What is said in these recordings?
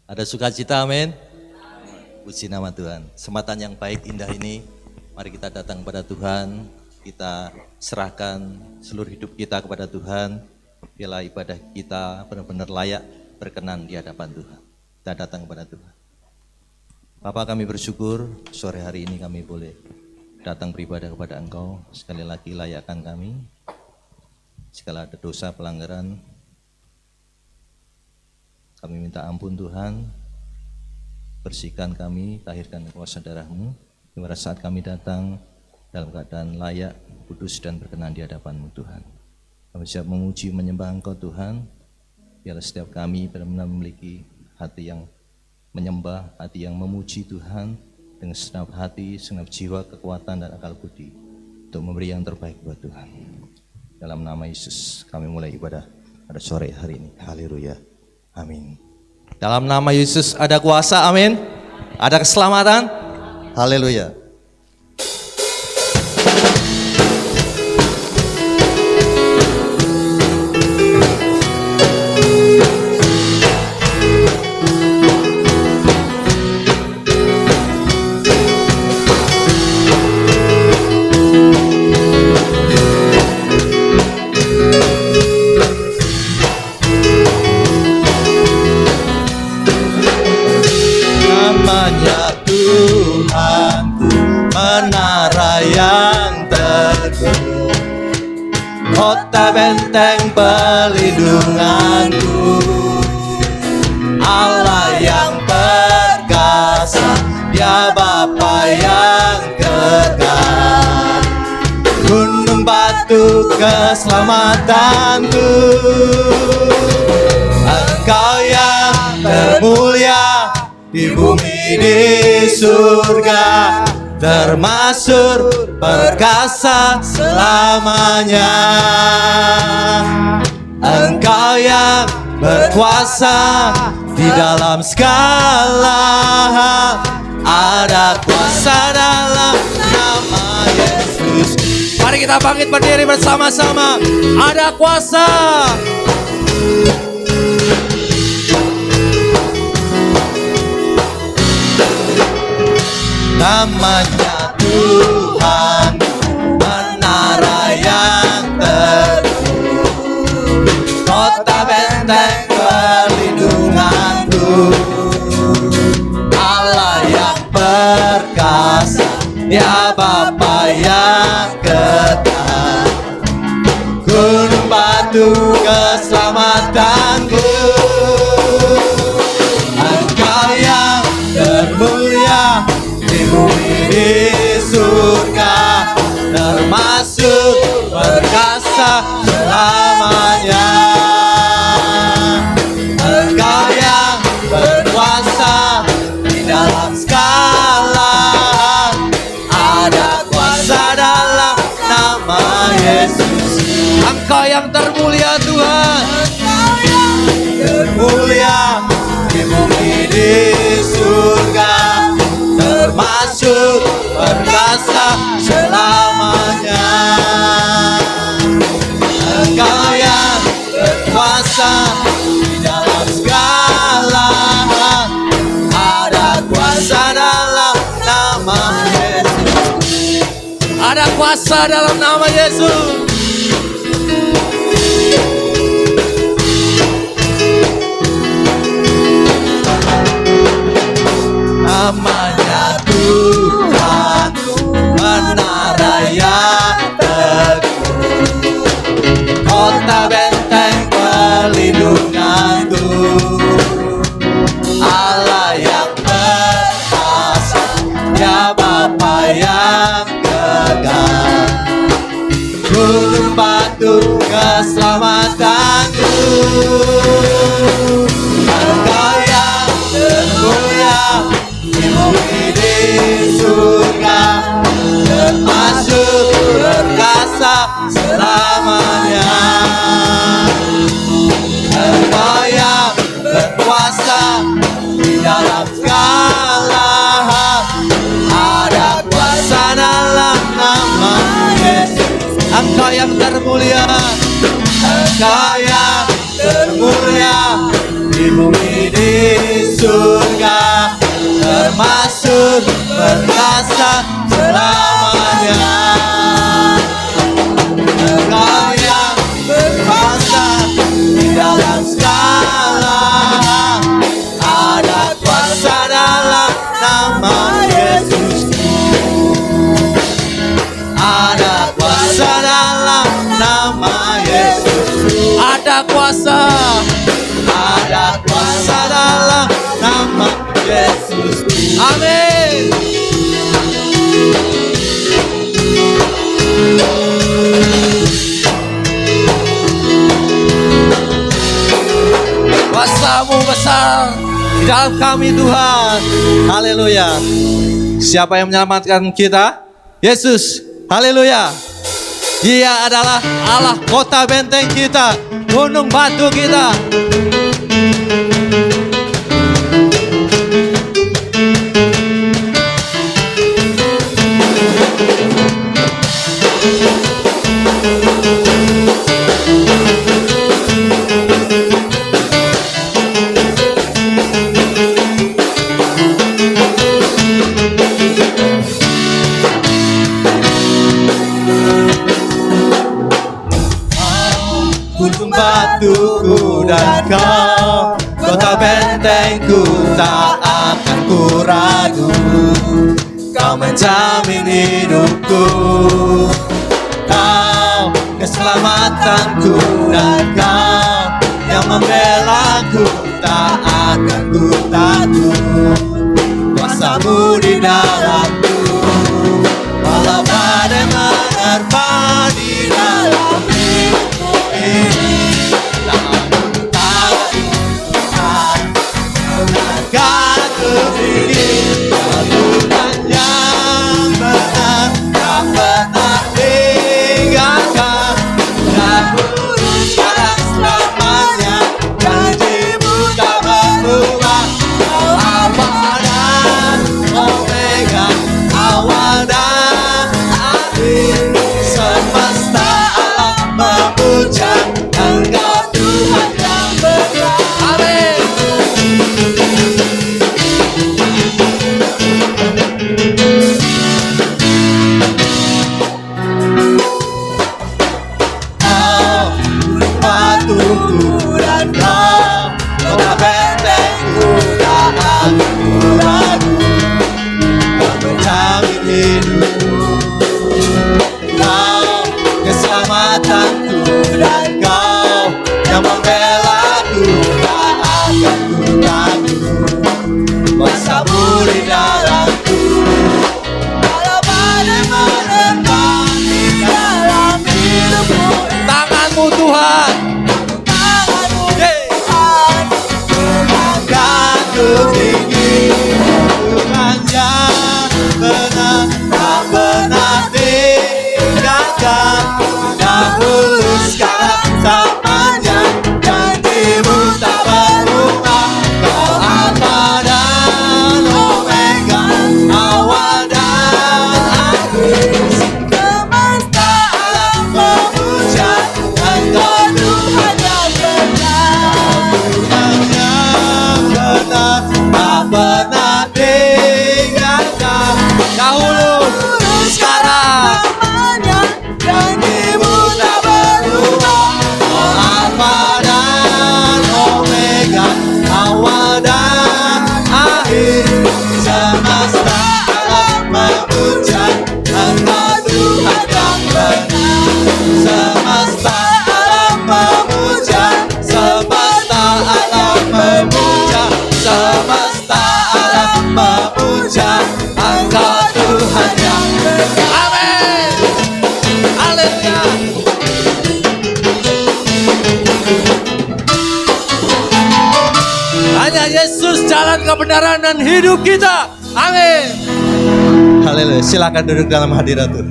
Ada sukacita, amin. Puji nama Tuhan. Kesempatan yang baik, indah ini, mari kita datang kepada Tuhan. Kita serahkan seluruh hidup kita kepada Tuhan. Biarlah ibadah kita benar-benar layak, berkenan di hadapan Tuhan. Kita datang kepada Tuhan. Bapa, kami bersyukur sore hari ini kami boleh datang beribadah kepada Engkau. Sekali lagi layakkan kami. Segala ada dosa, pelanggaran, kami minta ampun Tuhan, bersihkan kami, tahirkan kuasa darah-Mu, pada saat kami datang dalam keadaan layak, kudus dan berkenan di hadapan-Mu Tuhan. Kami siap memuji, menyembah Engkau Tuhan, biarlah setiap kami benar-benar memiliki hati yang menyembah, hati yang memuji Tuhan, dengan segenap hati, segenap jiwa, kekuatan dan akal budi, untuk memberi yang terbaik buat Tuhan. Dalam nama Yesus kami mulai ibadah pada sore hari ini. Haleluya. Amin. Dalam nama Yesus ada kuasa, amin. Ada keselamatan, haleluya. Yang teguh, kota benteng perlindunganku, Allah yang perkasa, Dia Bapa yang kekal, gunung batu keselamatanku, Engkau yang termulia di bumi di surga, termasuk perkasa selamanya. Engkau yang berkuasa di dalam segala hal, ada kuasa dalam nama Yesus. Mari kita bangkit berdiri bersama-sama. Ada kuasa. Namanya Tuhan, menara yang teguh, kota benteng perlindunganku, Allah yang perkasa, Dia Bapa yang kekal, gunung batu keselamatanku, Engkau yang termulia di bumi di surga, termasuk perkasa selamanya. Engkau yang berkuasa di dalam segala hal, ada kuasa dalam nama Yesus. Engkau yang termulia Tuhan, Engkau yang termulia di bumi di surga, termasuk perkasa selamanya. Engkau yang berkuasa di dalam segala hal, ada kuasa dalam nama Yesus. Ada kuasa dalam nama Yesus. Namanya Tuhan, menara yang teguh, kota benteng perlindunganku, Allah yang perkasa, Dia Bapa yang kekal, gunung batu keselamatanku, Engkau yang termulia di bumi di surga, termasuk perkasa selamanya. Engkau yang berkuasa di dalam segala hal, ada kuasa dalam nama Yesus. Engkau yang termulia, Engkau yang termulia di bumi di surga. surga, termasuk perkasa selamanya. Engkau yang berkuasa di dalam segala, ada kuasa dalam nama Yesus. Ada kuasa dalam nama Yesus. Ada kuasa dalam nama Yesus. Amin. Kuasa-Mu besar di dalam kami Tuhan. Haleluya. Siapa yang menyelamatkan kita? Yesus. Haleluya. Dia adalah Allah kota benteng kita, gunung batu kita. Batuku dan kau, kota bentengku, tak akan ku ragu. Kau menjamin hidupku, kau keselamatanku, dan kau yang membelaku, tak akan ku takut. Kuasa-Mu di dalamku, walau badai menerpa di dalam hidupku ini. Jalan kebenaran dan hidup kita. Amin. Haleluya. Silakan duduk dalam hadirat Tuhan.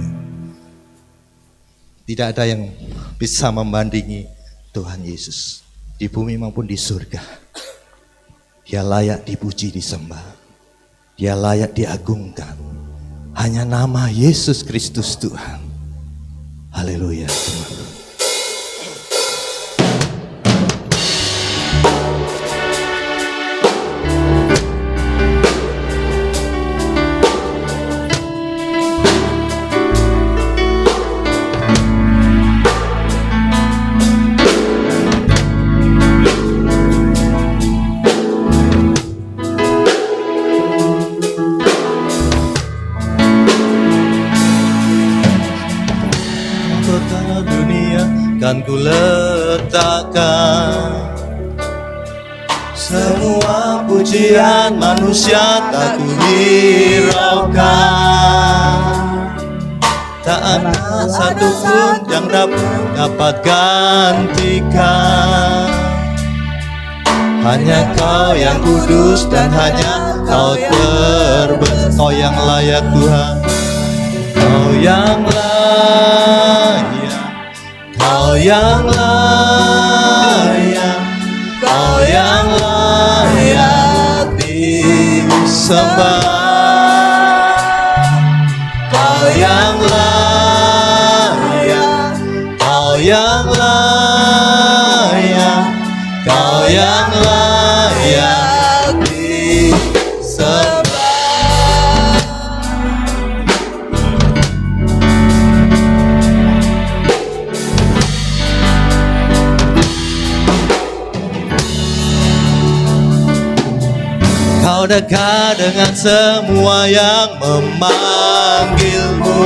Tidak ada yang bisa membandingi Tuhan Yesus di bumi maupun di surga. Dia layak dipuji, disembah. Dia layak diagungkan. Hanya nama Yesus Kristus Tuhan. Haleluya. Semua pujian manusia tak kuhiraukan, tak ada satupun yang dapat gantikan. Hanya Kau yang kudus dan hanya Kau terbesar. Kau yang layak Tuhan, Kau yang layak, Kau yang layak, Kau yang layak disembah. Kau yang layak, Kau yang layak, Kau yang layak disembah. Kau dekat dengan semua yang memanggilmu.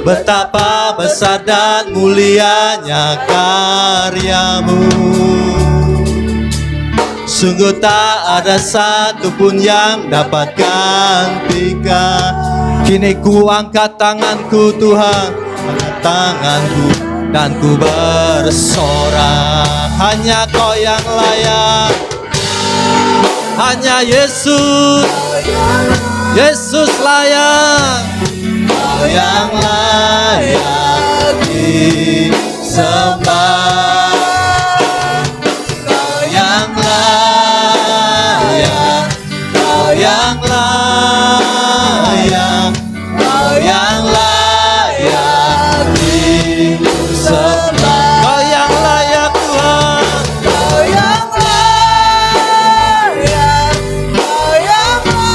Betapa besar dan mulianya karyamu. Sungguh tak ada satupun yang dapat gantikan. Kini ku angkat tanganku Tuhan, angkat tanganku dan ku bersorak. Hanya Kau yang layak, hanya Yesus, Yesus layak. Kau yang layak disembah. Kau yang layak, Kau yang layak, Kau yang layak disembah. Kau yang layak Tuhan, Kau yang layak, Kau yang layak,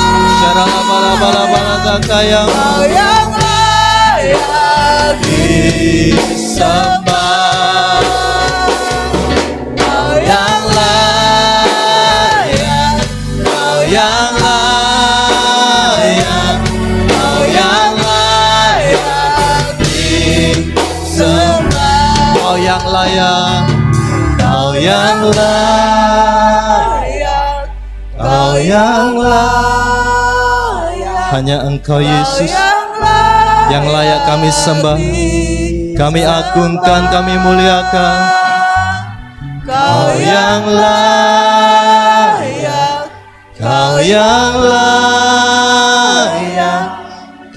Kau yang disembah. Kau yang layak, Kau yang layak, Kau yang layak disembah. Kau yang layak, Kau yang layak, Kau yang layak. Hanya Engkau Yesus yang layak kami sembah, kami agungkan, kami muliakan. Kau yang layak, Kau yang layak,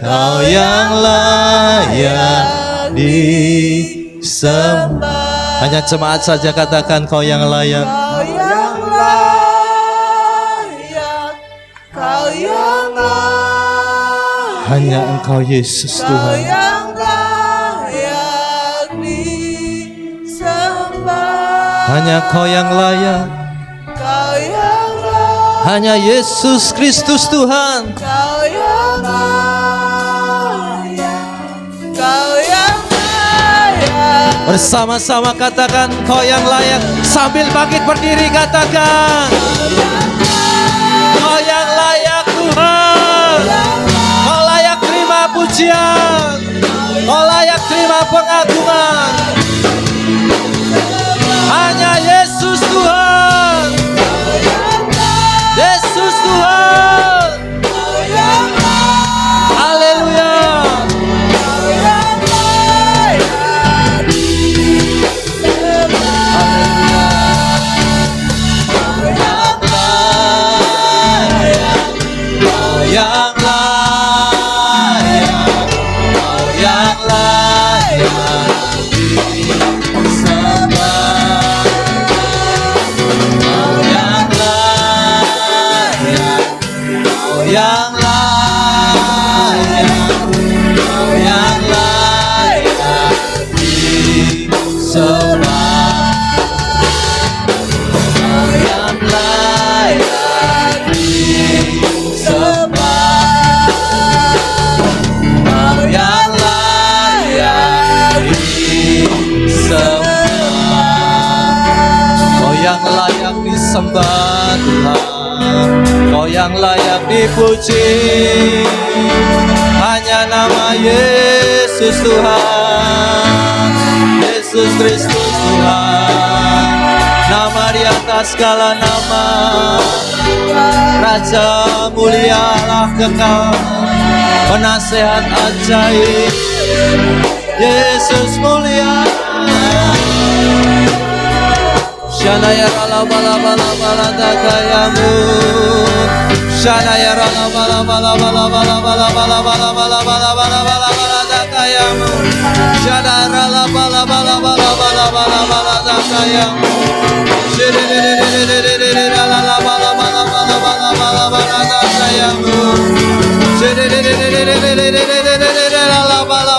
Kau yang layak disembah. Hanya jemaat saja katakan Kau yang layak. Kau yang layak, Kau yang layak. Hanya Engkau Yesus Tuhan. Kau yang layak disembah. Hanya Kau yang layak. Kau yang layak. Hanya Yesus Kristus Tuhan. Kau yang layak. Kau yang layak. Bersama-sama katakan Kau yang layak. Sambil bangkit berdiri katakan Kau yang layak Tuhan. Kau layak terima pujian, Kau layak terima pengagungan. Hanya Yesus Tuhan, Yesus Tuhan. Haleluya. Yang layak, Kau yang layak disembah. Kau yang layak disembah. Kau yang layak disembah. Kau yang layak disembah Tuhan. Kau yang layak dipuji. Hanya nama Yesus Tuhan, Yesus Kristus Tuhan. Nama di atas segala nama, Raja mulialah kekal, penasehat ajaib, Yesus mulia. Shanaya rala bala bala bala dakayamu, Shanaya rala bala bala bala bala bala bala bala bala bala bala bala bala dakayamu, Shanaya rala bala bala bala bala bala bala dakayamu, rala bala bala bala bala bala bala dakayamu, rala bala bala bala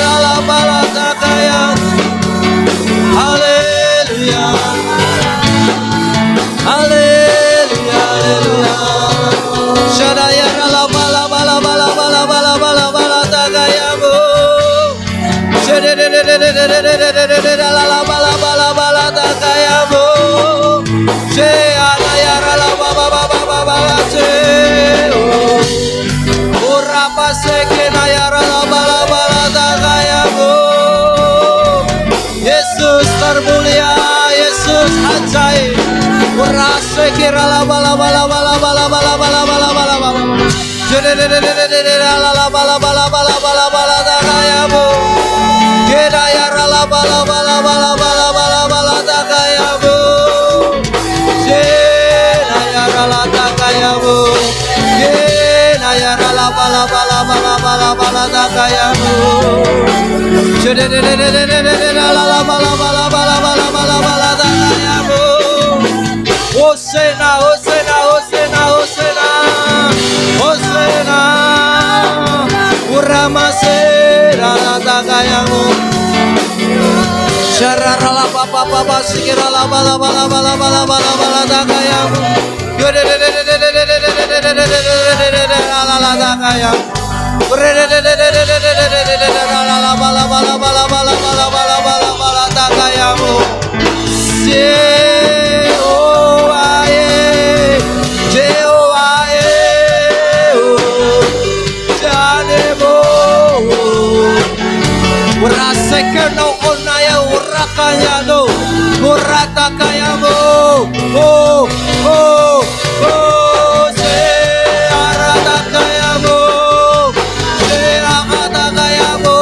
bala bala dakayamu. Haleluya, haleluya, haleluya. Shadaya la bala bala bala bala bala bala bala tagayamu. La bala bala bala tagayamu. Shadaya la baba baba baba se. Urapa sekena ya la bala bala tagayamu. Yesus termulia, Yesus ajaib. Urase kira la bala bala bala bala bala bala bala bala bala. La bala bala bala bala bala tagayamu. Kira ya la bala bala bala bala bala bala tagayamu. Kira ya la tagayamu. Kira ya la bala bala bala bala bala tagayamu. La bala bala bala bala bala bala tagayamu. Hosena, Hosena, Hosena, Hosena, Hosena. Uramasera tagayamu. Syarara la papa papa sikira la bala bala bala bala bala bala tagayamu. La la tagayamu. La bala bala bala bala bala bala bala bala tagayamu. Jehovah, Jehovah, Janebo. Urasekeno onaya urakayano, uratakayamu. Oh, oh, oh, Searatakayamu, Searatakayamu.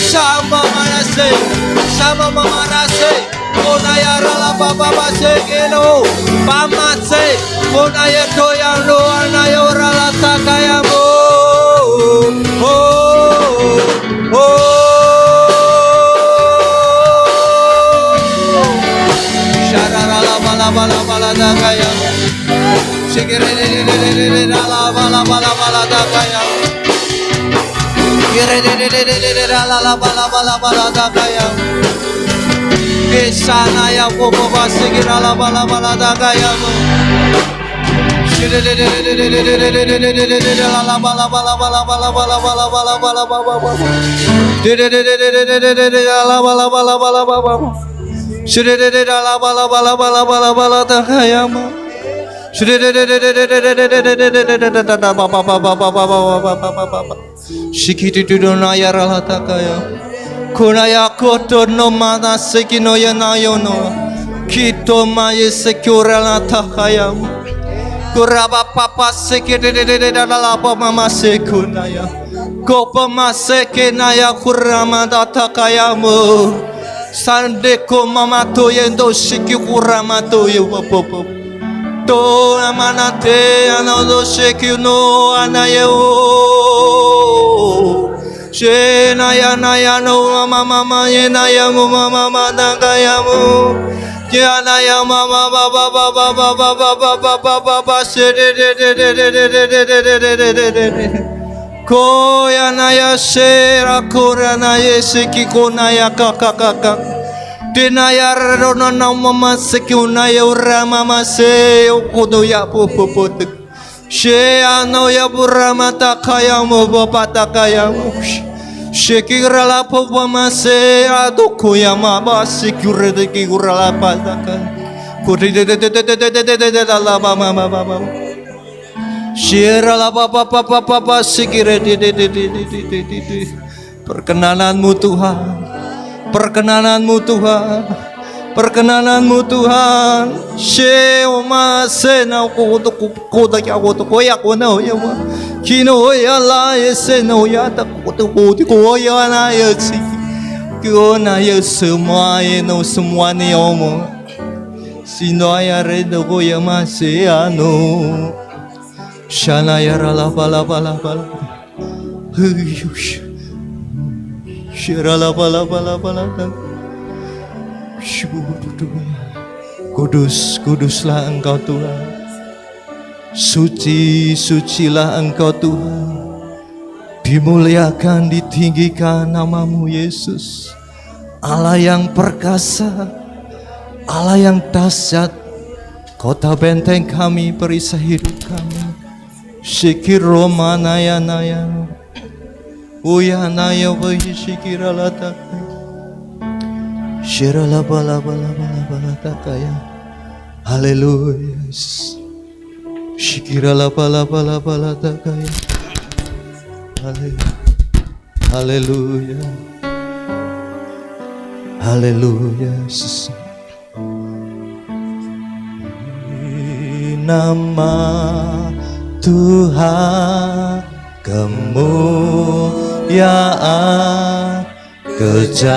Sama manase, sama manase. Onaya rala baba basekeno, pamase. Onaya toyano, onaya rala takayamu. Oh, oh. Sharara la bala bala bala takayamu. Shikere la bala bala bala takayamu. La bala bala bala tagayamu. Kesana ya bobo basigira la bala bala tagayamu. La bala bala bala bala bala bala bala bala bala. La bala bala bala bala. La bala bala bala bala bala tagayamu. Shikiti tudona ya rahatakaya. Kunaya koto no mana sekino ya nayono. Kito maye sekura la takaya. Kuraba papa sekete la mama sekunaya. Kopa masekenaya kurama datakayamu. Sande ko mama to yendo shiki kurama to yopopo. To amanate anodo sheki no anayo. Shena ya na ya no mama mama ya na ya mama mama dagayamu. Ya na ya mama baba baba baba baba baba baba shede de de de de de de de. Ko ya na ya shera kora na yesiki kona ya kaka. Dinayar rona na mama sekuna ya urama mase okudo ya popo. She ano ya burama takayamu bapa takayamu. Shekira la papa mase adoko yama basi kure de kura la pataka. Kure de la mama. Shira la papa sikire de. Perkenananmu Tuhan. Perkenananmu Tuhan. Perkenananmu Tuhan. Sheoma sena koda ya koya kona ya wa. Kino ya la sena ya ta koya na ya si. Kona ya semua no semua ni omo. Sino ya redo koya maseano. Shana ya la bala. Huyush. Shira la bala. Kuduslah Engkau Tuhan. Sucilah Engkau Tuhan. Dimuliakan, ditinggikan namamu Yesus. Allah yang perkasa, Allah yang dahsyat, kota benteng kami, perisai hidup kami. Shikir Romana naya. Uya naya bayi shikira lataka. Shirala bala takaya. Haleluya. Shikirala bala takaya. Haleluya. Haleluya. Nama Tuhan kemuliaan, kejayaan,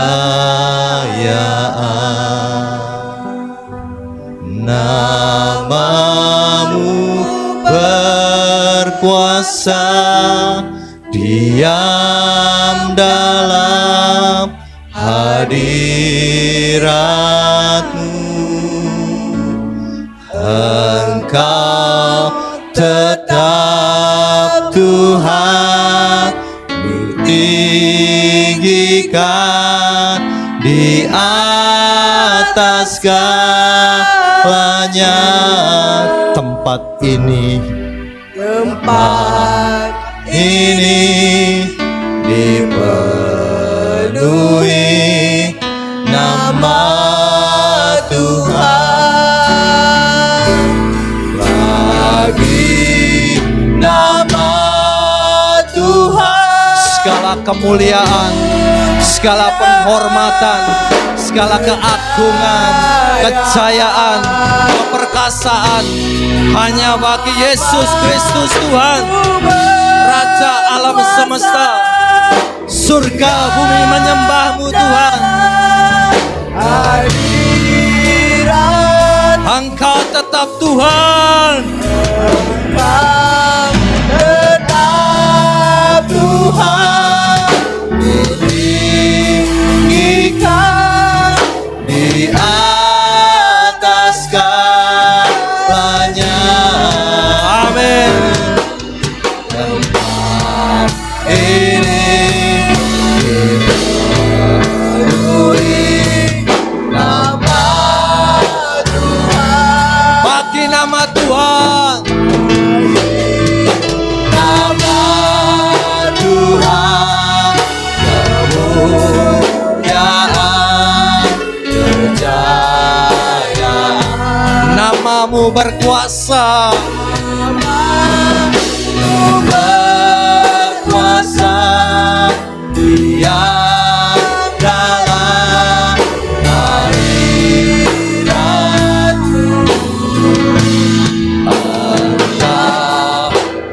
namamu berkuasa, diam dalam hadiratmu. Engkau tetap Tuhan, ditinggikan di atas segalanya. Tempat ini dipenuhi nama Tuhan. Bagi nama Tuhan segala kemuliaan, segala penghormatan, segala keagungan, kejayaan, keperkasaan hanya bagi Yesus Kristus Tuhan, Raja alam semesta. Surga bumi menyembahmu Tuhan. Engkau tetap Tuhan. Engkau tetap Tuhan. Ditinggikan di atas segalanya. Amin. Tempat ini dipenuhi nama Tuhan. Bagi nama Tuhan. Nama Tuhan. Kemuliaan, kejayaan. Namamu berkuasa. Namamu berkuasa. Dia dalam hadiratmu. Engkau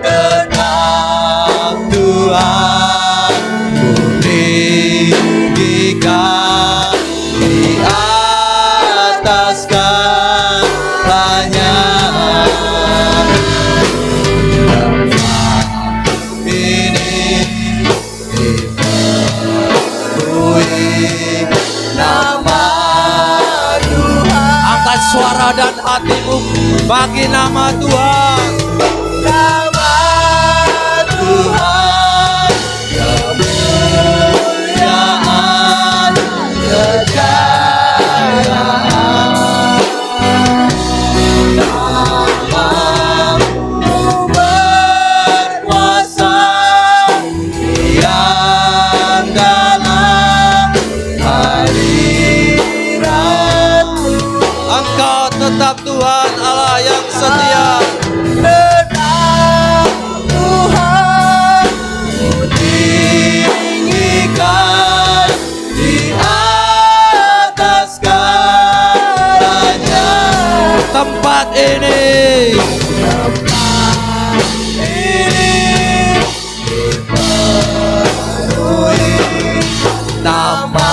tetap Tuhan, ditinggikan di atas segalanya. Ini dipenuhi nama Tuhan. Angkat suara dan hatimu bagi nama Tuhan. Nama Tuhan, kemuliaan, kejayaan. Namamu berkuasa, diam tetap Tuhan Allah yang setia. Tetap Tuhan ku tinggikan di atas segalanya. Tempat ini nama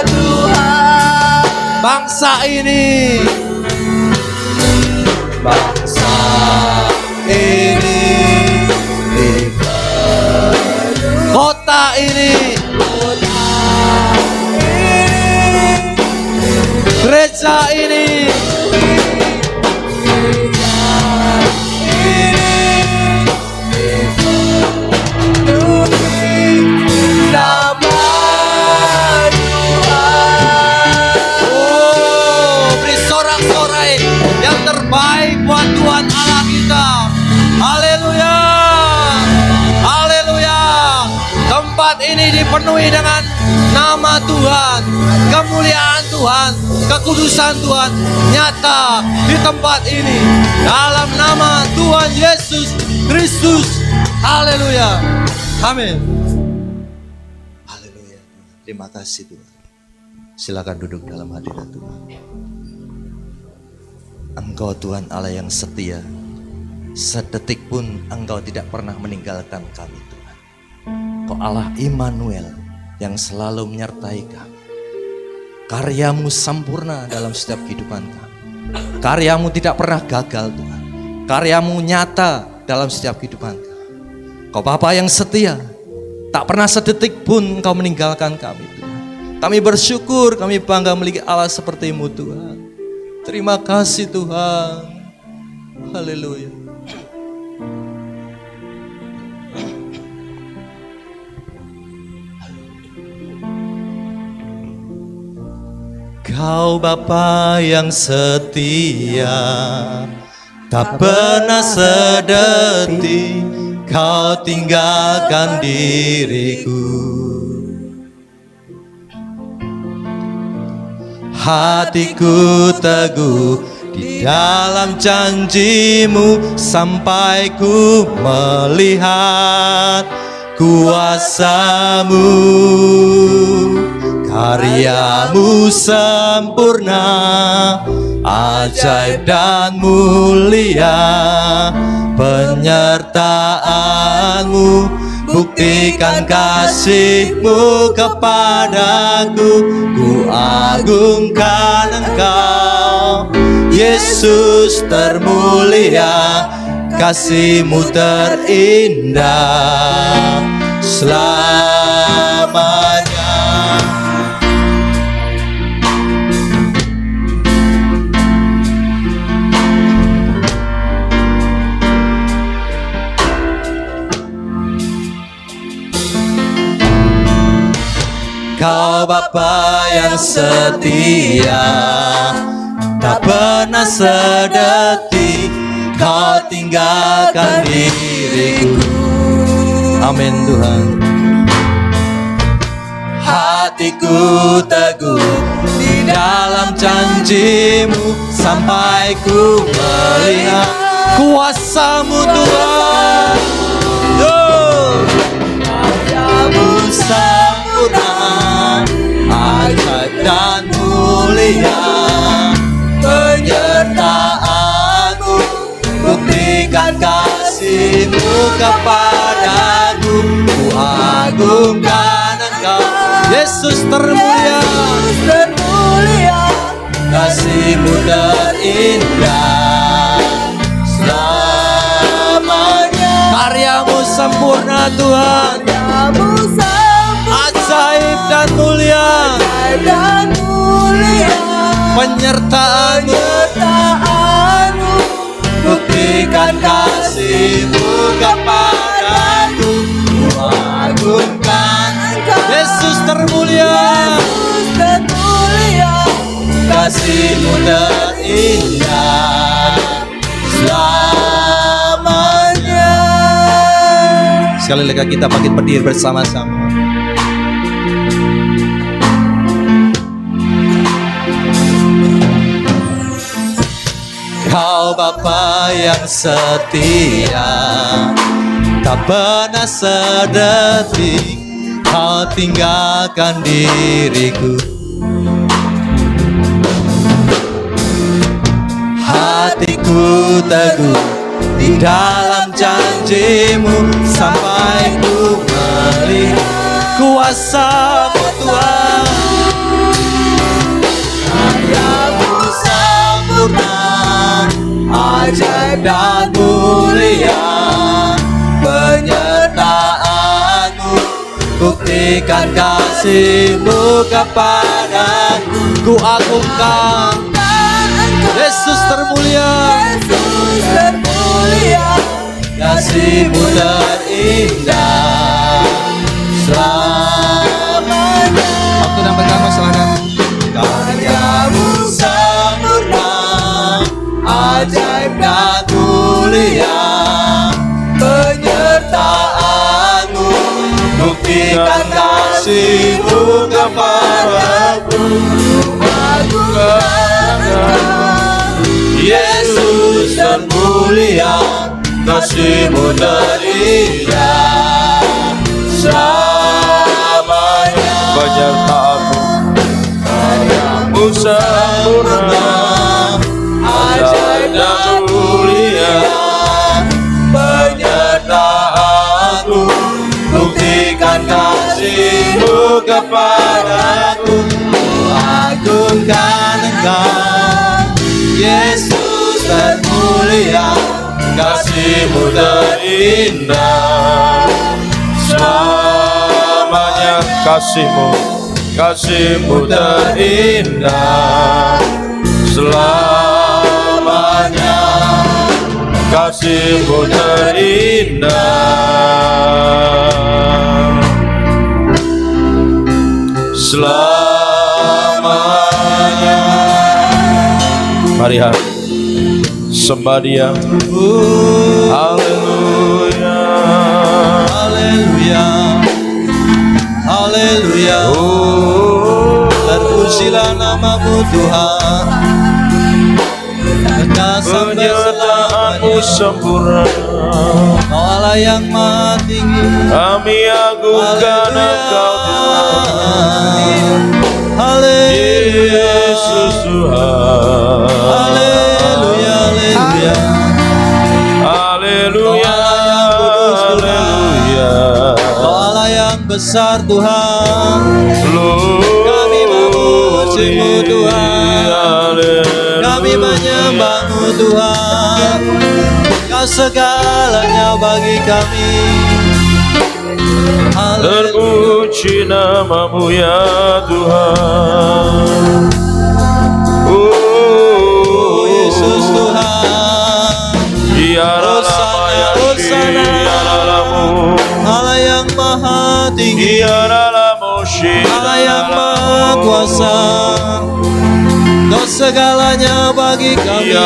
Tuhan. bangsa ini kota ini gereja ini beri sorak-sorai yang terbaik buat Tuhan Allah kita. Haleluya, haleluya. Tempat ini dipenuhi dengan nama Tuhan, kemuliaan Tuhan, kekudusan Tuhan nyata di tempat ini dalam nama Tuhan Yesus Kristus. Haleluya, amin. Haleluya. Terima kasih Tuhan. Silakan duduk dalam hadirat Tuhan. Engkau Tuhan Allah yang setia. Sedetik pun Engkau tidak pernah meninggalkan kami Tuhan. Engkau Allah Immanuel yang selalu menyertai kami. Karyamu sempurna dalam setiap kehidupan kami. Karyamu tidak pernah gagal Tuhan. Karyamu nyata dalam setiap kehidupan kami. Engkau Bapa yang setia. Tak pernah sedetik pun Engkau meninggalkan kami Tuhan. Kami bersyukur, kami bangga memiliki Allah seperti-Mu Tuhan. Terima kasih Tuhan. Haleluya. Kau Bapa yang setia, tak pernah sedetik Kau tinggalkan diriku. Hatiku teguh di dalam janji-Mu sampai ku melihat kuasa-Mu. Karya-Mu sempurna, ajaib dan mulia. Penyertaan-Mu buktikan kasih-Mu kepadaku. Ku agungkan Engkau, Yesus termulia. Kasih-Mu terindah selamanya. Kau Bapa yang setia, tak pernah sedetik Kau tinggalkan diriku. Amin Tuhan. Hatiku teguh di dalam janji-Mu sampai ku melihat kuasa-Mu Tuhan. Karya-Mu sempurna, ajaib dan mulia. Penyertaan-Mu buktikan kasih-Mu kepadaku. Ku agungkan Engkau, Yesus termulia. Kasih-Mu terindah selamanya. Karya-Mu sempurna Tuhan, ajaib dan mulia. Penyertaan-Mu buktikan kasih-Mu kepadaku. Ku agungkan Yesus termulia. Kasih-Mu terindah selamanya. Sekali lagi kita bangkit berdiri bersama-sama. Engkau Bapa yang setia, tak pernah sedetik Kau tinggalkan diriku. Hatiku teguh di dalam janjimu, sampai ku melihat kuasa-Mu Tuhan. Karya-Mu sempurna, ajaib dan mulia, penyertaan-Mu buktikan kasih-Mu kepadaku. Ku agungkan Yesus termulia, Yesus termulia, kasih-Mu terindah selamanya. Waktu dan pertama silakan. Karya-Mu sempurna, ajaib dan mulia, penyertaan-Mu buktikan kasih-Mu kepadaku. Yesus termulia, kasih-Mu terindah selamanya. Penyertaan-Mu, karya-Mu sempurna, ajaib dan mulia, penyertaan-Mu buktikan kasih-Mu kepadaku. Agungkan Engkau, Yesus termulia, kasih-Mu terindah selamanya. kasih-Mu terindah selamanya, kasih-Mu terindah selamanya. Mari sembah Dia. Haleluya, Haleluya, haleluya. Terpujilah nama-Mu Tuhan, kekasamu penyertaan-Mu sempurna, Kau Allah yang maha tinggi. kami agungkan Engkau Tuhan, Haleluya, Yesus Tuhan. haleluya, haleluya. Haleluya, haleluya. Kau Allah yang besar Tuhan, Kami memuji-Mu Tuhan, kami menyembah-Mu Tuhan. Kau segalanya bagi kami. Haleluya. terpuji nama-Mu ya Tuhan. Oh Yesus Tuhan, Hosana, Hosana. Allah yang maha tinggi, Allah yang maha kuasa, Kau segalanya bagi kami.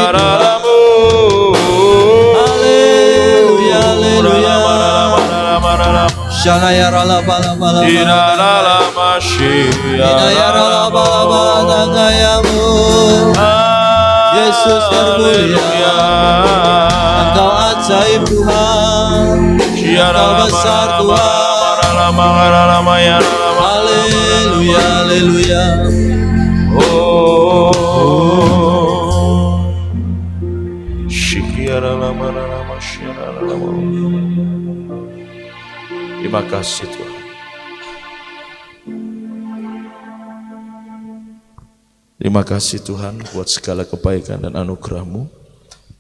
Haleluya, haleluya. Shalaya rala bala bala bala, Hidayah rala bala bala tangayamu. Yesus termulia, Engkau ajaib Tuhan, Engkau besar Tuhan. Haleluya, haleluya. Terima kasih Tuhan. Terima kasih Tuhan buat segala kebaikan dan anugerah-Mu.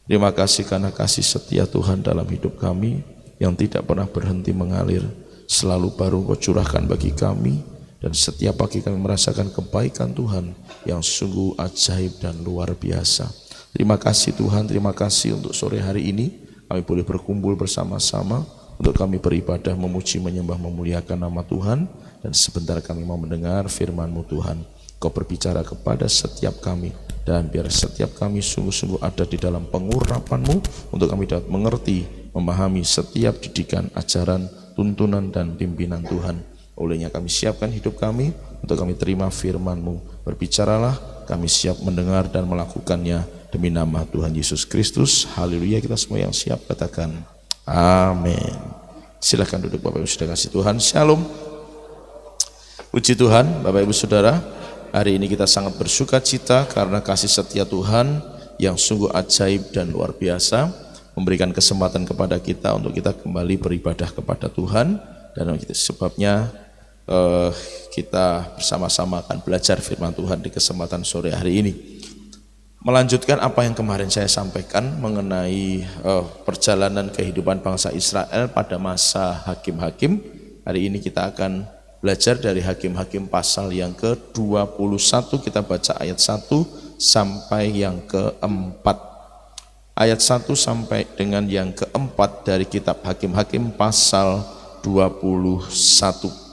Terima kasih karena kasih setia Tuhan dalam hidup kami yang tidak pernah berhenti mengalir. Selalu baru Kau curahkan bagi kami, dan setiap pagi kami merasakan kebaikan Tuhan yang sungguh ajaib dan luar biasa. Terima kasih Tuhan, terima kasih untuk sore hari ini kami boleh berkumpul bersama-sama untuk kami beribadah, memuji, menyembah, memuliakan nama Tuhan. Dan sebentar kami mau mendengar firman-Mu Tuhan. Kau berbicara kepada setiap kami, dan biar setiap kami sungguh-sungguh ada di dalam pengurapan-Mu untuk kami dapat mengerti, memahami setiap didikan, ajaran, tuntunan dan pimpinan Tuhan. Olehnya kami siapkan hidup kami untuk kami terima firman-Mu. Berbicaralah, kami siap mendengar dan melakukannya. demi nama Tuhan Yesus Kristus. Haleluya. Kita semua yang siap katakan amin. Silakan duduk Bapak Ibu Saudara kasih Tuhan. Shalom. Puji Tuhan Bapak Ibu Saudara. Hari ini kita sangat bersuka cita karena kasih setia Tuhan yang sungguh ajaib dan luar biasa, memberikan kesempatan kepada kita untuk kita kembali beribadah kepada Tuhan. Dan sebabnya kita bersama-sama akan belajar firman Tuhan di kesempatan sore hari ini. Melanjutkan apa yang kemarin saya sampaikan mengenai perjalanan kehidupan bangsa Israel pada masa hakim-hakim. Hari ini kita akan belajar dari Hakim-Hakim pasal yang ke-21. Kita baca ayat 1 sampai yang ke-4. Ayat 1 sampai dengan yang ke-4 dari kitab Hakim-Hakim pasal 21.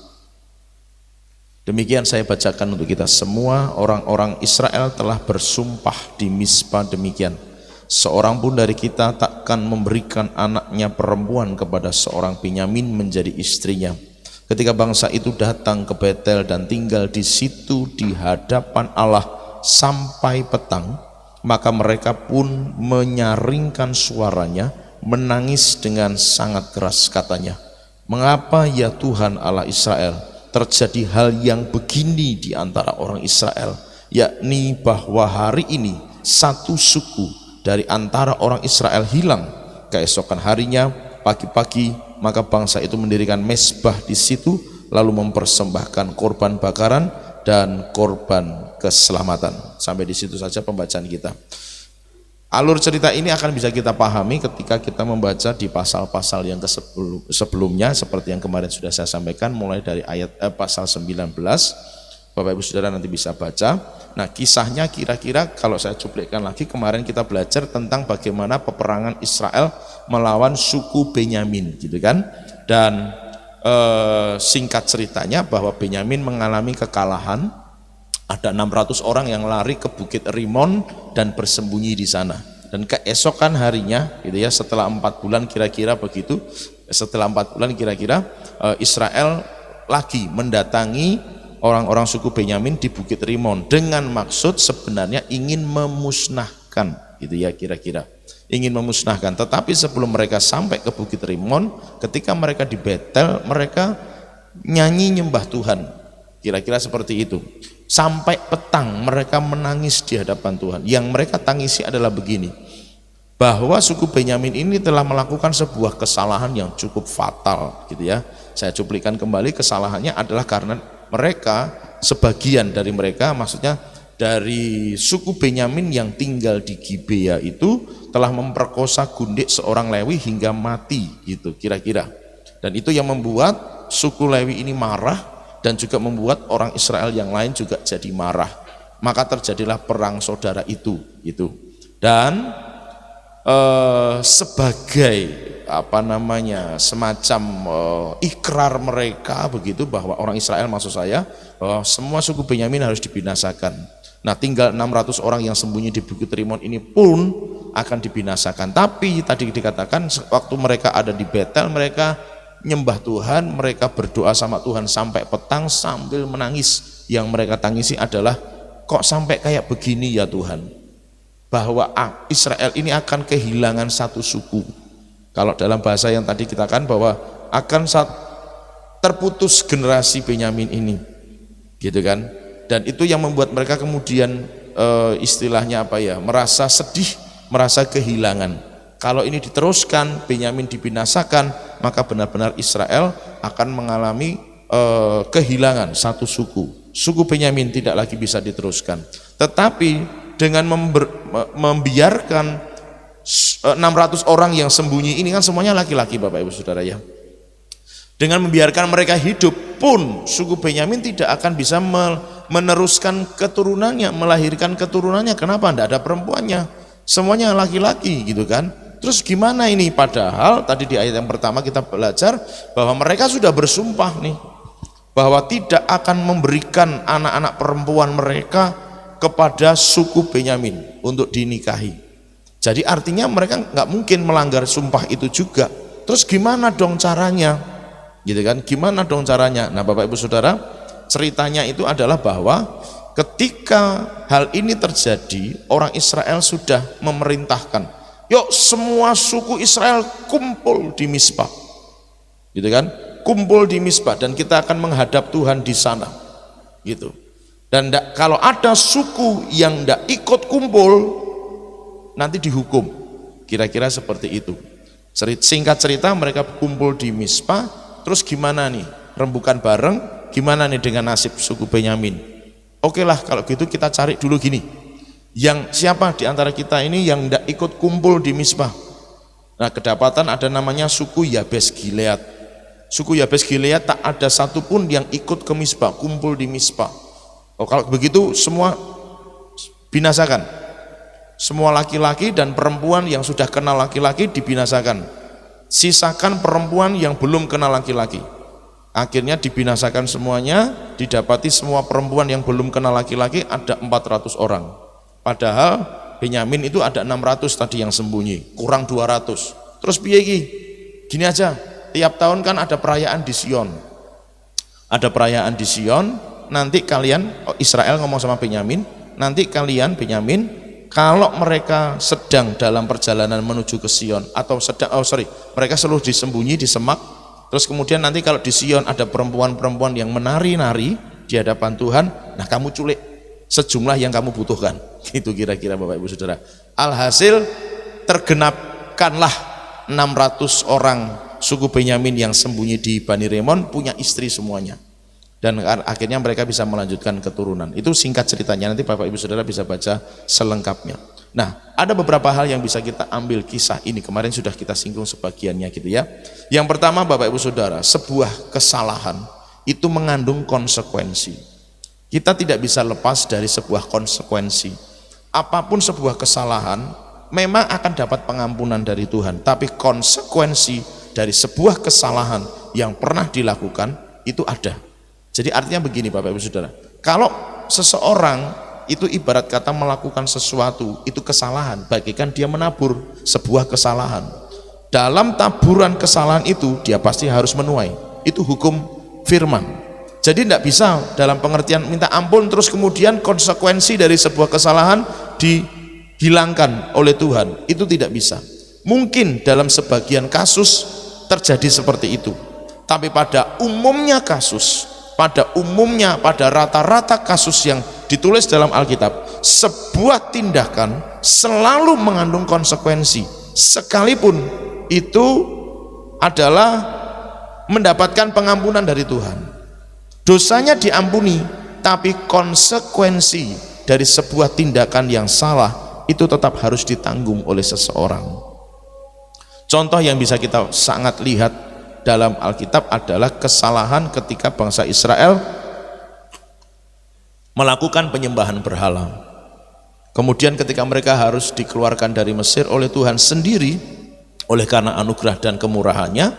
Demikian saya bacakan untuk kita semua. Orang-orang Israel telah bersumpah di Mizpah demikian: seorang pun dari kita takkan memberikan anaknya perempuan kepada seorang Benyamin menjadi istrinya. Ketika bangsa itu datang ke Betel dan tinggal di situ di hadapan Allah sampai petang, maka mereka pun menyaringkan suaranya, menangis dengan sangat keras. Katanya, mengapa ya Tuhan Allah Israel, terjadi hal yang begini di antara orang Israel, yakni bahwa hari ini satu suku dari antara orang Israel hilang. Keesokan harinya pagi-pagi maka bangsa itu mendirikan mezbah di situ, lalu mempersembahkan korban bakaran dan korban keselamatan. Sampai di situ saja pembacaan kita. Alur cerita ini akan bisa kita pahami ketika kita membaca di pasal-pasal yang sebelumnya, seperti yang kemarin sudah saya sampaikan, mulai dari ayat pasal 19. Bapak Ibu Saudara nanti bisa baca. Nah, kisahnya kira-kira kalau saya cuplikan lagi, kemarin kita belajar tentang bagaimana peperangan Israel melawan suku Benyamin, gitu kan? Dan singkat ceritanya bahwa Benyamin mengalami kekalahan. Ada 600 orang yang lari ke Bukit Rimon dan bersembunyi di sana. Dan keesokan harinya, gitu ya, setelah 4 bulan kira-kira begitu, Israel lagi mendatangi orang-orang suku Benyamin di Bukit Rimon dengan maksud sebenarnya ingin memusnahkan, gitu ya, kira-kira ingin memusnahkan. Tetapi sebelum mereka sampai ke Bukit Rimon, ketika mereka di Betel, mereka nyanyi nyembah Tuhan, kira-kira seperti itu. Sampai petang mereka menangis di hadapan Tuhan. Yang mereka tangisi adalah begini, bahwa suku Benyamin ini telah melakukan sebuah kesalahan yang cukup fatal, gitu ya. Saya cuplikan kembali, kesalahannya adalah karena mereka, sebagian dari mereka, maksudnya dari suku Benyamin yang tinggal di Gibea itu telah memperkosa gundik seorang Lewi hingga mati, gitu kira-kira. Dan itu yang membuat suku Lewi ini marah, dan juga membuat orang Israel yang lain juga jadi marah. Maka terjadilah perang saudara itu. Dan sebagai semacam ikrar mereka begitu, bahwa orang Israel, maksud saya, bahwa semua suku Benyamin harus dibinasakan. Nah, tinggal 600 orang yang sembunyi di Bukit Rimon ini pun akan dibinasakan. Tapi tadi dikatakan waktu mereka ada di Betel, mereka nyembah Tuhan, mereka berdoa sama Tuhan sampai petang sambil menangis. Yang mereka tangisi adalah, kok sampai kayak begini ya Tuhan, bahwa Israel ini akan kehilangan satu suku. Kalau dalam bahasa yang tadi kita kan, bahwa akan terputus generasi Benyamin ini, gitu kan. Dan itu yang membuat mereka kemudian istilahnya merasa sedih, merasa kehilangan. Kalau ini diteruskan, Benyamin dibinasakan, maka benar-benar Israel akan mengalami kehilangan satu suku. Suku Benyamin tidak lagi bisa diteruskan. Tetapi dengan membiarkan 600 orang yang sembunyi ini, kan semuanya laki-laki Bapak Ibu Saudara ya. Dengan membiarkan mereka hidup pun, suku Benyamin tidak akan bisa meneruskan keturunannya, melahirkan keturunannya. Kenapa? Tidak ada perempuannya, semuanya laki-laki, gitu kan. Terus gimana ini? Padahal tadi di ayat yang pertama kita belajar bahwa mereka sudah bersumpah nih, bahwa tidak akan memberikan anak-anak perempuan mereka kepada suku Benyamin untuk dinikahi. Jadi artinya mereka nggak mungkin melanggar sumpah itu juga. Terus gimana dong caranya? Gitu kan? Gimana dong caranya? Nah, Bapak Ibu Saudara, ceritanya itu adalah bahwa ketika hal ini terjadi, orang Israel sudah memerintahkan, yuk semua suku Israel kumpul di Mizpah, gitu kan? Kumpul di Mizpah dan kita akan menghadap Tuhan di sana, gitu. Dan kalau ada suku yang tidak ikut kumpul, nanti dihukum. Kira-kira seperti itu. Singkat cerita, mereka kumpul di Mizpah. Terus gimana nih? Rembukan bareng. Gimana nih dengan nasib suku Benyamin? Oke lah, kalau gitu kita cari dulu gini. Yang siapa di antara kita ini yang tidak ikut kumpul di Mizpah? Nah, kedapatan ada namanya suku Yabes Gilead. Suku Yabes Gilead tak ada satupun yang ikut ke Mizpah, kumpul di Mizpah. Oh, kalau begitu semua binasakan. Semua laki-laki dan perempuan yang sudah kenal laki-laki dibinasakan. Sisakan perempuan yang belum kenal laki-laki. Akhirnya dibinasakan semuanya, didapati semua perempuan yang belum kenal laki-laki ada 400 orang. Padahal Benyamin itu ada 600 tadi yang sembunyi, kurang 200. Terus piye iki? Gini aja, tiap tahun kan ada perayaan di Sion. Ada perayaan di Sion, nanti kalian, Israel ngomong sama Benyamin, nanti kalian Benyamin, kalau mereka sedang dalam perjalanan menuju ke Sion atau mereka selalu disembunyi di semak. Terus kemudian nanti kalau di Sion ada perempuan-perempuan yang menari-nari di hadapan Tuhan, nah kamu culik sejumlah yang kamu butuhkan. Itu kira-kira Bapak Ibu Saudara. Alhasil tergenapkanlah 600 orang suku Benyamin yang sembunyi di Bani Remon punya istri semuanya. Dan akhirnya mereka bisa melanjutkan keturunan. Itu singkat ceritanya, nanti Bapak Ibu Saudara bisa baca selengkapnya. Nah, ada beberapa hal yang bisa kita ambil kisah ini. Kemarin sudah kita singgung sebagiannya gitu ya. Yang pertama Bapak Ibu Saudara, sebuah kesalahan itu mengandung konsekuensi. Kita tidak bisa lepas dari sebuah konsekuensi. Apapun sebuah kesalahan memang akan dapat pengampunan dari Tuhan, tapi konsekuensi dari sebuah kesalahan yang pernah dilakukan itu ada. Jadi artinya begini Bapak Ibu Saudara, kalau seseorang itu ibarat kata melakukan sesuatu, itu kesalahan, bagikan dia menabur sebuah kesalahan. Dalam taburan kesalahan itu dia pasti harus menuai. Itu hukum firman. Jadi tidak bisa dalam pengertian minta ampun terus kemudian konsekuensi dari sebuah kesalahan dihilangkan oleh Tuhan. Itu tidak bisa. Mungkin dalam sebagian kasus terjadi seperti itu. Tapi pada umumnya kasus, pada rata-rata kasus yang ditulis dalam Alkitab, sebuah tindakan selalu mengandung konsekuensi, sekalipun itu adalah mendapatkan pengampunan dari Tuhan. Dosanya diampuni, tapi konsekuensi dari sebuah tindakan yang salah itu tetap harus ditanggung oleh seseorang. Contoh yang bisa kita sangat lihat dalam Alkitab adalah kesalahan ketika bangsa Israel melakukan penyembahan berhala. Kemudian ketika mereka harus dikeluarkan dari Mesir oleh Tuhan sendiri, oleh karena anugerah dan kemurahannya,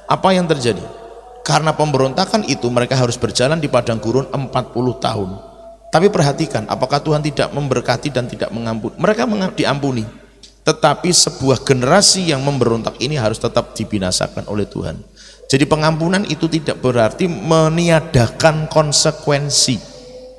apa yang terjadi? Karena pemberontakan itu mereka harus berjalan di padang gurun 40 tahun. Tapi perhatikan, apakah Tuhan tidak memberkati dan tidak mengampuni? Mereka diampuni, tetapi sebuah generasi yang memberontak ini harus tetap dibinasakan oleh Tuhan. Jadi pengampunan itu tidak berarti meniadakan konsekuensi.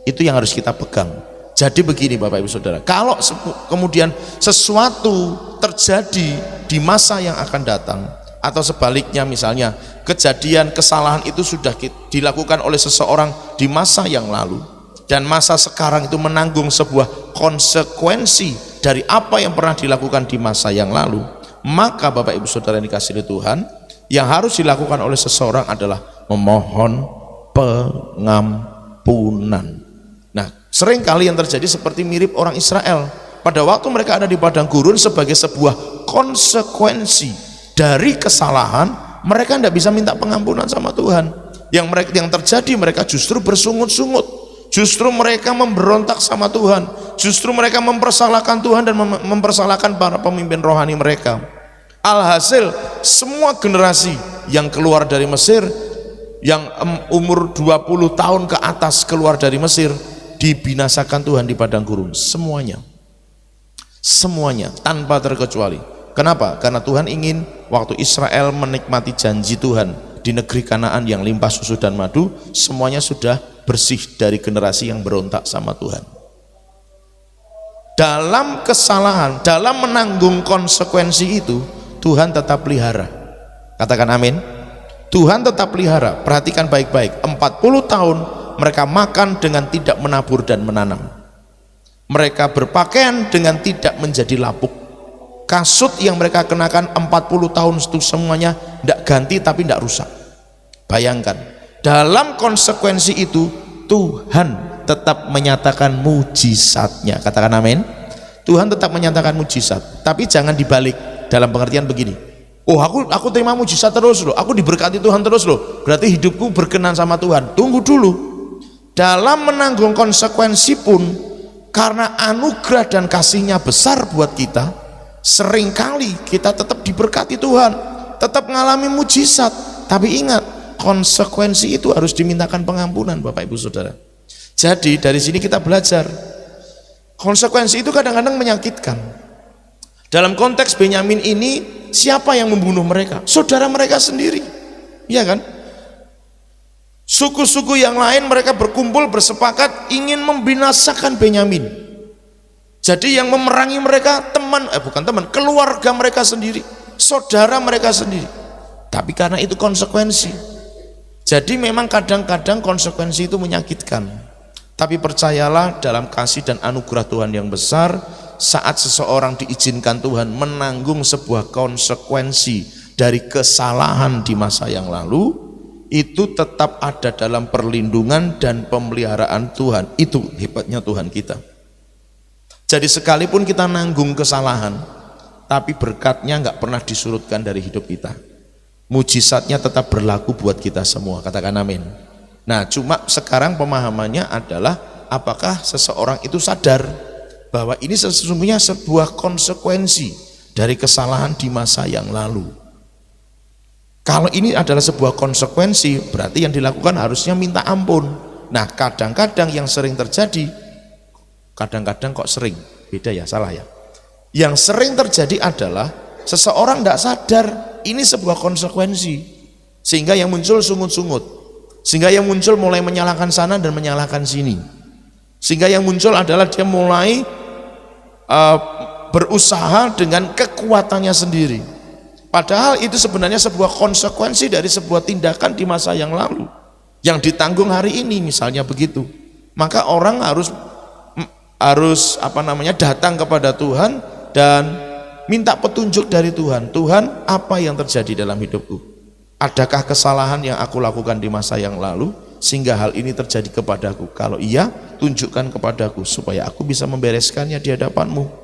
Itu yang harus kita pegang. Jadi begini Bapak Ibu Saudara, kalau kemudian sesuatu terjadi di masa yang akan datang, atau sebaliknya misalnya kejadian kesalahan itu sudah dilakukan oleh seseorang di masa yang lalu, dan masa sekarang itu menanggung sebuah konsekuensi dari apa yang pernah dilakukan di masa yang lalu, maka Bapak Ibu Saudara yang dikasihi Tuhan, yang harus dilakukan oleh seseorang adalah memohon pengampunan. Nah, seringkali yang terjadi seperti mirip orang Israel. Pada waktu mereka ada di padang gurun, sebagai sebuah konsekuensi dari kesalahan, mereka tidak bisa minta pengampunan sama Tuhan. Yang terjadi, mereka justru bersungut-sungut, justru mereka memberontak sama Tuhan, justru mereka mempersalahkan Tuhan dan mempersalahkan para pemimpin rohani mereka. Alhasil semua generasi yang keluar dari Mesir, yang umur 20 tahun ke atas keluar dari Mesir, dibinasakan Tuhan di padang gurun. Semuanya tanpa terkecuali. Kenapa? Karena Tuhan ingin waktu Israel menikmati janji Tuhan di negeri Kanaan yang limpah susu dan madu, semuanya sudah bersih dari generasi yang berontak sama Tuhan. Dalam kesalahan, dalam menanggung konsekuensi itu, Tuhan tetap pelihara. Katakan amin. Tuhan tetap pelihara. Perhatikan baik-baik, 40 tahun mereka makan dengan tidak menabur dan menanam. Mereka berpakaian dengan tidak menjadi lapuk. Kasut yang mereka kenakan 40 tahun itu semuanya tidak ganti tapi tidak rusak. Bayangkan, dalam konsekuensi itu Tuhan tetap menyatakan mujizatnya. Katakan amin. Tuhan tetap menyatakan mujizat, tapi jangan dibalik dalam pengertian begini. Oh, aku terima mujizat terus loh, aku diberkati Tuhan terus loh, berarti hidupku berkenan sama Tuhan. Tunggu dulu. Dalam menanggung konsekuensi pun, karena anugerah dan kasihnya besar buat kita, seringkali kita tetap diberkati Tuhan, tetap mengalami mujizat. Tapi ingat, konsekuensi itu harus dimintakan pengampunan, Bapak Ibu Saudara. Jadi dari sini kita belajar, konsekuensi itu kadang-kadang menyakitkan. Dalam konteks Benyamin ini, siapa yang membunuh mereka? Saudara mereka sendiri, ya kan? Suku-suku yang lain mereka berkumpul bersepakat ingin membinasakan Benyamin. Jadi yang memerangi mereka keluarga mereka sendiri, saudara mereka sendiri. Tapi karena itu konsekuensi. Jadi memang kadang-kadang konsekuensi itu menyakitkan. Tapi percayalah, dalam kasih dan anugerah Tuhan yang besar, saat seseorang diizinkan Tuhan menanggung sebuah konsekuensi dari kesalahan di masa yang lalu, itu tetap ada dalam perlindungan dan pemeliharaan Tuhan. Itu hebatnya Tuhan kita. Jadi sekalipun kita nanggung kesalahan, tapi berkatnya nggak pernah disurutkan dari hidup kita. Mujizatnya tetap berlaku buat kita semua. Katakan amin. Nah, cuma sekarang pemahamannya adalah apakah seseorang itu sadar bahwa ini sesungguhnya sebuah konsekuensi dari kesalahan di masa yang lalu. Kalau ini adalah sebuah konsekuensi, berarti yang dilakukan harusnya minta ampun. Nah, kadang-kadang yang sering terjadi, kadang-kadang kok sering, beda ya, salah ya. Yang sering terjadi adalah seseorang tidak sadar ini sebuah konsekuensi, sehingga yang muncul sungut-sungut, sehingga yang muncul mulai menyalahkan sana dan menyalahkan sini, sehingga yang muncul adalah dia mulai berusaha dengan kekuatannya sendiri. Padahal itu sebenarnya sebuah konsekuensi dari sebuah tindakan di masa yang lalu yang ditanggung hari ini, misalnya begitu. Maka orang harus datang kepada Tuhan dan minta petunjuk dari Tuhan. Tuhan, apa yang terjadi dalam hidupku? Adakah kesalahan yang aku lakukan di masa yang lalu sehingga hal ini terjadi kepadaku? Kalau iya, tunjukkan kepadaku supaya aku bisa membereskannya di hadapanmu.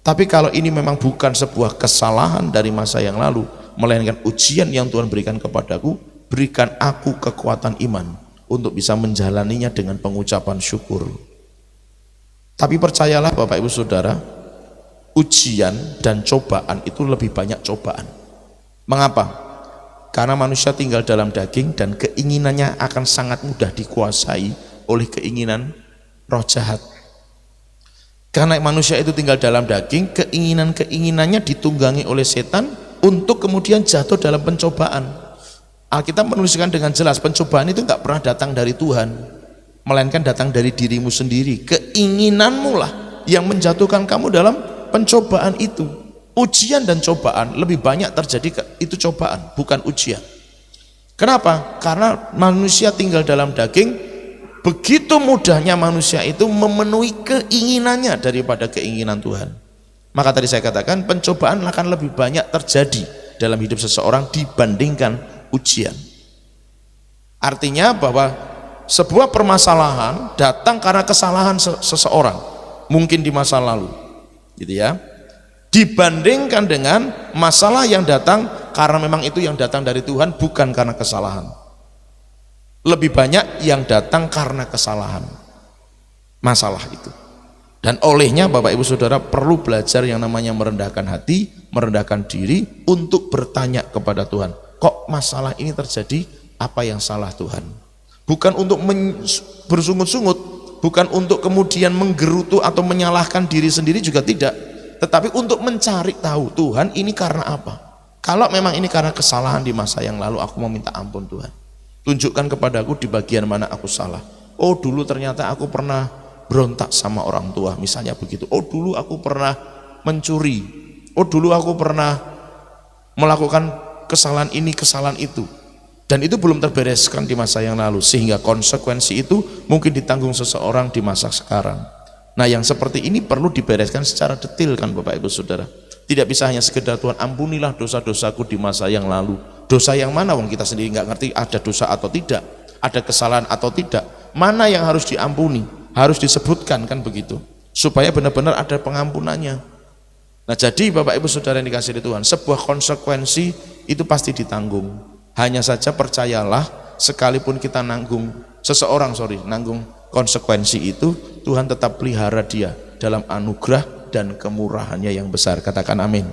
Tapi kalau ini memang bukan sebuah kesalahan dari masa yang lalu, melainkan ujian yang Tuhan berikan kepadaku, berikan aku kekuatan iman untuk bisa menjalaninya dengan pengucapan syukur. Tapi percayalah Bapak Ibu Saudara, ujian dan cobaan itu lebih banyak cobaan. Mengapa? Karena manusia tinggal dalam daging dan keinginannya akan sangat mudah dikuasai oleh keinginan roh jahat. Karena manusia itu tinggal dalam daging, keinginan-keinginannya ditunggangi oleh setan untuk kemudian jatuh dalam pencobaan. Alkitab menuliskan dengan jelas, pencobaan itu nggak pernah datang dari Tuhan, melainkan datang dari dirimu sendiri. Keinginanmu lah yang menjatuhkan kamu dalam pencobaan itu. Ujian dan cobaan lebih banyak terjadi itu cobaan, bukan ujian. Kenapa? Karena manusia tinggal dalam daging. Begitu mudahnya manusia itu memenuhi keinginannya daripada keinginan Tuhan. Maka tadi saya katakan pencobaan akan lebih banyak terjadi dalam hidup seseorang dibandingkan ujian. Artinya bahwa sebuah permasalahan datang karena kesalahan seseorang, mungkin di masa lalu, gitu ya, dibandingkan dengan masalah yang datang karena memang itu yang datang dari Tuhan, bukan karena kesalahan. Lebih banyak yang datang karena kesalahan, masalah itu. Dan olehnya Bapak Ibu Saudara perlu belajar yang namanya merendahkan hati, merendahkan diri untuk bertanya kepada Tuhan, kok masalah ini terjadi, apa yang salah Tuhan? Bukan untuk bersungut-sungut, bukan untuk kemudian menggerutu atau menyalahkan diri sendiri juga tidak, tetapi untuk mencari tahu Tuhan ini karena apa. Kalau memang ini karena kesalahan di masa yang lalu, aku mau minta ampun Tuhan. Tunjukkan kepadaku di bagian mana aku salah. Oh dulu ternyata aku pernah berontak sama orang tua, misalnya begitu. Oh dulu aku pernah mencuri. Oh dulu aku pernah melakukan kesalahan ini, kesalahan itu. Dan itu belum terbereskan di masa yang lalu, sehingga konsekuensi itu mungkin ditanggung seseorang di masa sekarang. Nah yang seperti ini perlu dibereskan secara detail kan Bapak Ibu Saudara. Tidak bisa hanya sekedar Tuhan ampunilah dosa-dosaku di masa yang lalu. Dosa yang mana? Wong kita sendiri nggak ngerti ada dosa atau tidak, ada kesalahan atau tidak. Mana yang harus diampuni? Harus disebutkan kan begitu, supaya benar-benar ada pengampunannya. Nah jadi Bapak Ibu Saudara yang dikasihi Tuhan, sebuah konsekuensi itu pasti ditanggung. Hanya saja percayalah, sekalipun kita nanggung konsekuensi itu, Tuhan tetap pelihara dia dalam anugerah dan kemurahannya yang besar. Katakan amin.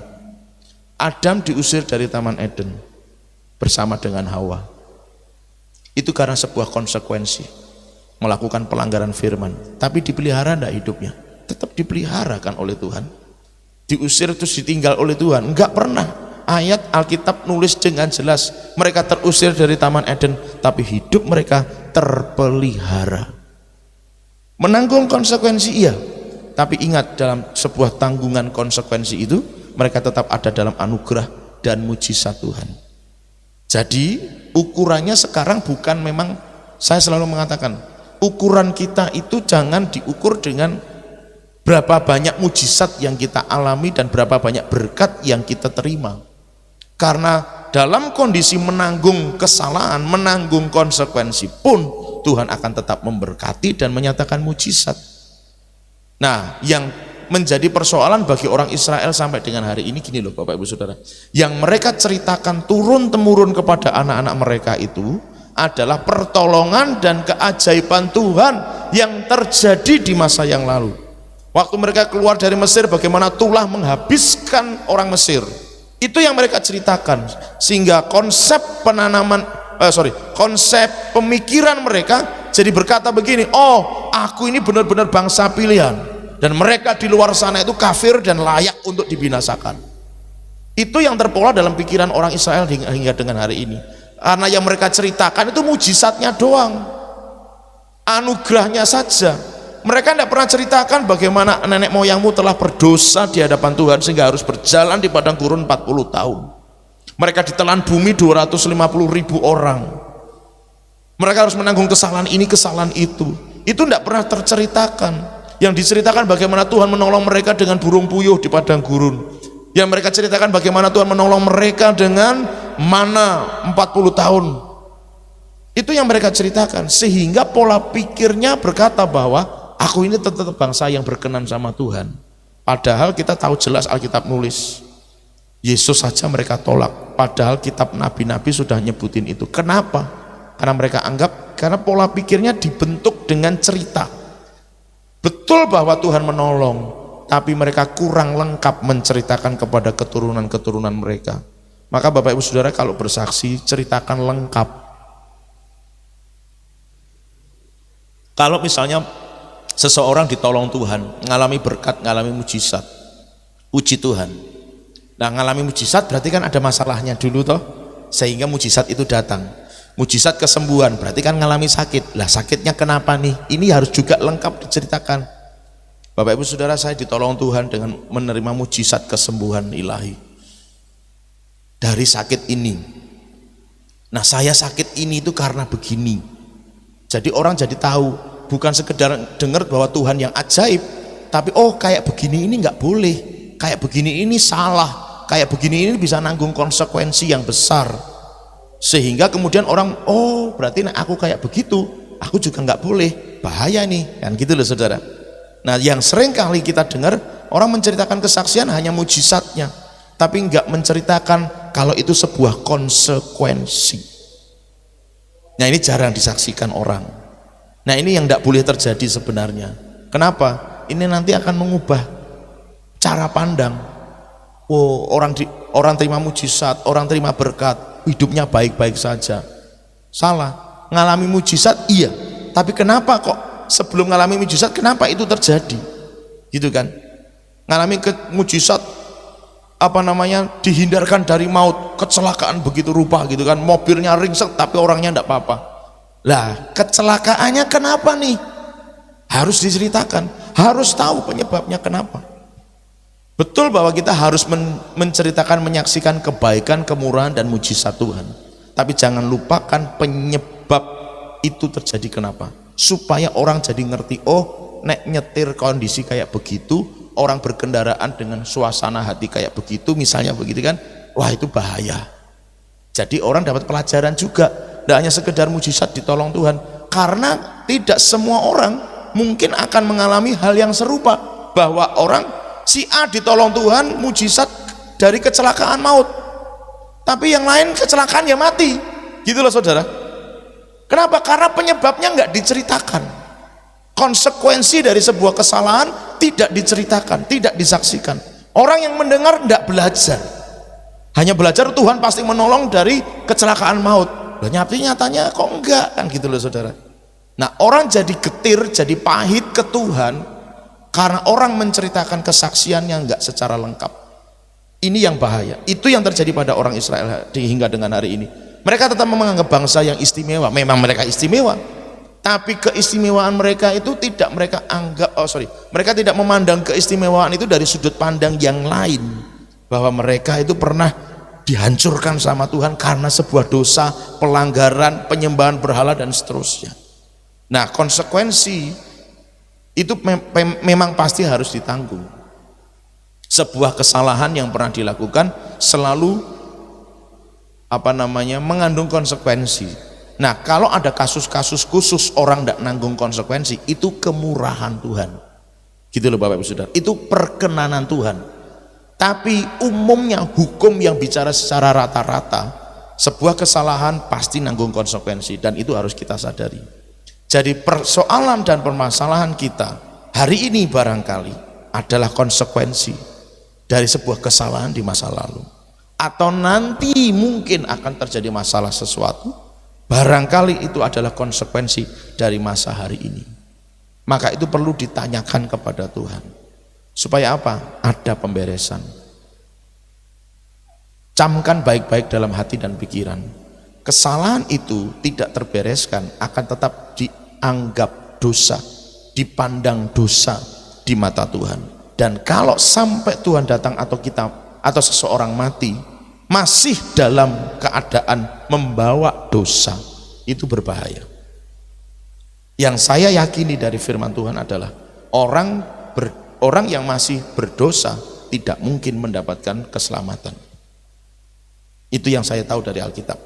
Adam diusir dari Taman Eden bersama dengan Hawa. Itu karena sebuah konsekuensi, melakukan pelanggaran firman. Tapi dipelihara enggak hidupnya? Tetap dipelihara kan oleh Tuhan. Diusir terus ditinggal oleh Tuhan? Enggak pernah. Ayat Alkitab nulis dengan jelas, mereka terusir dari Taman Eden, tapi hidup mereka terpelihara. Menanggung konsekuensi iya, tapi ingat dalam sebuah tanggungan konsekuensi itu, mereka tetap ada dalam anugerah dan mujizat Tuhan. Jadi ukurannya sekarang bukan, memang saya selalu mengatakan, ukuran kita itu jangan diukur dengan berapa banyak mujizat yang kita alami dan berapa banyak berkat yang kita terima. Karena dalam kondisi menanggung kesalahan, menanggung konsekuensi pun Tuhan akan tetap memberkati dan menyatakan mujizat. Nah, yang menjadi persoalan bagi orang Israel sampai dengan hari ini gini loh Bapak Ibu Saudara, yang mereka ceritakan turun-temurun kepada anak-anak mereka itu adalah pertolongan dan keajaiban Tuhan yang terjadi di masa yang lalu. Waktu mereka keluar dari Mesir, bagaimana tulah menghabiskan orang Mesir, itu yang mereka ceritakan. Sehingga konsep pemikiran mereka jadi berkata begini, oh aku ini benar-benar bangsa pilihan, dan mereka di luar sana itu kafir dan layak untuk dibinasakan. Itu yang terpola dalam pikiran orang Israel hingga dengan hari ini. Karena yang mereka ceritakan itu mujizatnya doang, anugerahnya saja. Mereka tidak pernah ceritakan bagaimana nenek moyangmu telah berdosa di hadapan Tuhan sehingga harus berjalan di padang gurun 40 tahun. Mereka ditelan bumi 250.000 orang. Mereka harus menanggung kesalahan ini, kesalahan itu. Itu tidak pernah terceritakan. Yang diceritakan bagaimana Tuhan menolong mereka dengan burung puyuh di padang gurun. Yang mereka ceritakan bagaimana Tuhan menolong mereka dengan mana 40 tahun. Itu yang mereka ceritakan, sehingga pola pikirnya berkata bahwa aku ini tetap bangsa yang berkenan sama Tuhan. Padahal kita tahu jelas Alkitab nulis Yesus saja mereka tolak, padahal kitab nabi-nabi sudah nyebutin itu. Kenapa? Karena mereka anggap, karena pola pikirnya dibentuk dengan cerita. Betul bahwa Tuhan menolong, tapi mereka kurang lengkap menceritakan kepada keturunan-keturunan mereka. Maka Bapak Ibu Saudara kalau bersaksi, ceritakan lengkap. Kalau misalnya seseorang ditolong Tuhan, ngalami berkat, ngalami mujizat, puji Tuhan. Nah, ngalami mujizat berarti kan ada masalahnya dulu toh, sehingga mujizat itu datang. Mujizat kesembuhan berarti kan ngalami sakit. Lah sakitnya kenapa nih? Ini harus juga lengkap diceritakan. Bapak Ibu Saudara, saya ditolong Tuhan dengan menerima mujizat kesembuhan ilahi dari sakit ini. Nah, saya sakit ini itu karena begini. Jadi orang jadi tahu, bukan sekedar dengar bahwa Tuhan yang ajaib, tapi oh kayak begini ini nggak boleh, kayak begini ini salah, kayak begini ini bisa nanggung konsekuensi yang besar. Sehingga kemudian orang, oh berarti aku kayak begitu, aku juga nggak boleh, bahaya nih, kan gitu loh saudara. Nah, yang sering kali kita dengar orang menceritakan kesaksian hanya mujizatnya, tapi nggak menceritakan kalau itu sebuah konsekuensi. Nah, ini jarang disaksikan orang. Nah, ini yang tidak boleh terjadi sebenarnya. Kenapa? Ini nanti akan mengubah cara pandang. Oh, orang terima mujizat, orang terima berkat, hidupnya baik-baik saja. Salah. Ngalami mujizat iya, tapi kenapa kok sebelum ngalami mujizat kenapa itu terjadi? Gitu kan? Ngalami mujizat dihindarkan dari maut, kecelakaan begitu rupa gitu kan, mobilnya ringsek tapi orangnya enggak apa-apa. Lah, kecelakaannya kenapa nih? Harus diceritakan, harus tahu penyebabnya kenapa. Betul bahwa kita harus menceritakan, menyaksikan kebaikan, kemurahan dan mujizat Tuhan. Tapi jangan lupakan penyebab itu terjadi kenapa. Supaya orang jadi ngerti, oh nek nyetir kondisi kayak begitu, orang berkendaraan dengan suasana hati kayak begitu, misalnya begitu kan, wah itu bahaya. Jadi orang dapat pelajaran juga, tidak hanya sekedar mujizat ditolong Tuhan, karena tidak semua orang mungkin akan mengalami hal yang serupa, bahwa orang si A ditolong Tuhan mujizat dari kecelakaan maut, tapi yang lain kecelakaan ya mati, gitu loh saudara. Kenapa? Karena penyebabnya nggak diceritakan. Konsekuensi dari sebuah kesalahan tidak diceritakan, tidak disaksikan. Orang yang mendengar tidak belajar, hanya belajar Tuhan pasti menolong dari kecelakaan maut. Loh, nyatanya kok enggak, kan gitu loh saudara. Nah, orang jadi getir, jadi pahit ke Tuhan karena orang menceritakan kesaksiannya enggak secara lengkap. Ini yang bahaya. Itu yang terjadi pada orang Israel hingga dengan hari ini. Mereka tetap menganggap bangsa yang istimewa. Memang mereka istimewa, tapi keistimewaan mereka itu tidak mereka anggap, mereka tidak memandang keistimewaan itu dari sudut pandang yang lain, bahwa mereka itu pernah dihancurkan sama Tuhan karena sebuah dosa, pelanggaran, penyembahan berhala dan seterusnya. Nah, konsekuensi itu memang pasti harus ditanggung. Sebuah kesalahan yang pernah dilakukan selalu mengandung konsekuensi. Nah, kalau ada kasus-kasus khusus orang tidak nanggung konsekuensi, itu kemurahan Tuhan. Gitu loh Bapak Ibu Saudara. Itu perkenanan Tuhan. Tapi umumnya hukum yang bicara secara rata-rata, sebuah kesalahan pasti nanggung konsekuensi, dan itu harus kita sadari. Jadi persoalan dan permasalahan kita hari ini barangkali adalah konsekuensi dari sebuah kesalahan di masa lalu. Atau nanti mungkin akan terjadi masalah sesuatu, barangkali itu adalah konsekuensi dari masa hari ini. Maka itu perlu ditanyakan kepada Tuhan, supaya apa? Ada pemberesan. Camkan baik-baik dalam hati dan pikiran, kesalahan itu tidak terbereskan akan tetap dianggap dosa, dipandang dosa di mata Tuhan. Dan kalau sampai Tuhan datang atau kita atau seseorang mati masih dalam keadaan membawa dosa, itu berbahaya. Yang saya yakini dari firman Tuhan adalah orang yang masih berdosa tidak mungkin mendapatkan keselamatan. Itu yang saya tahu dari Alkitab.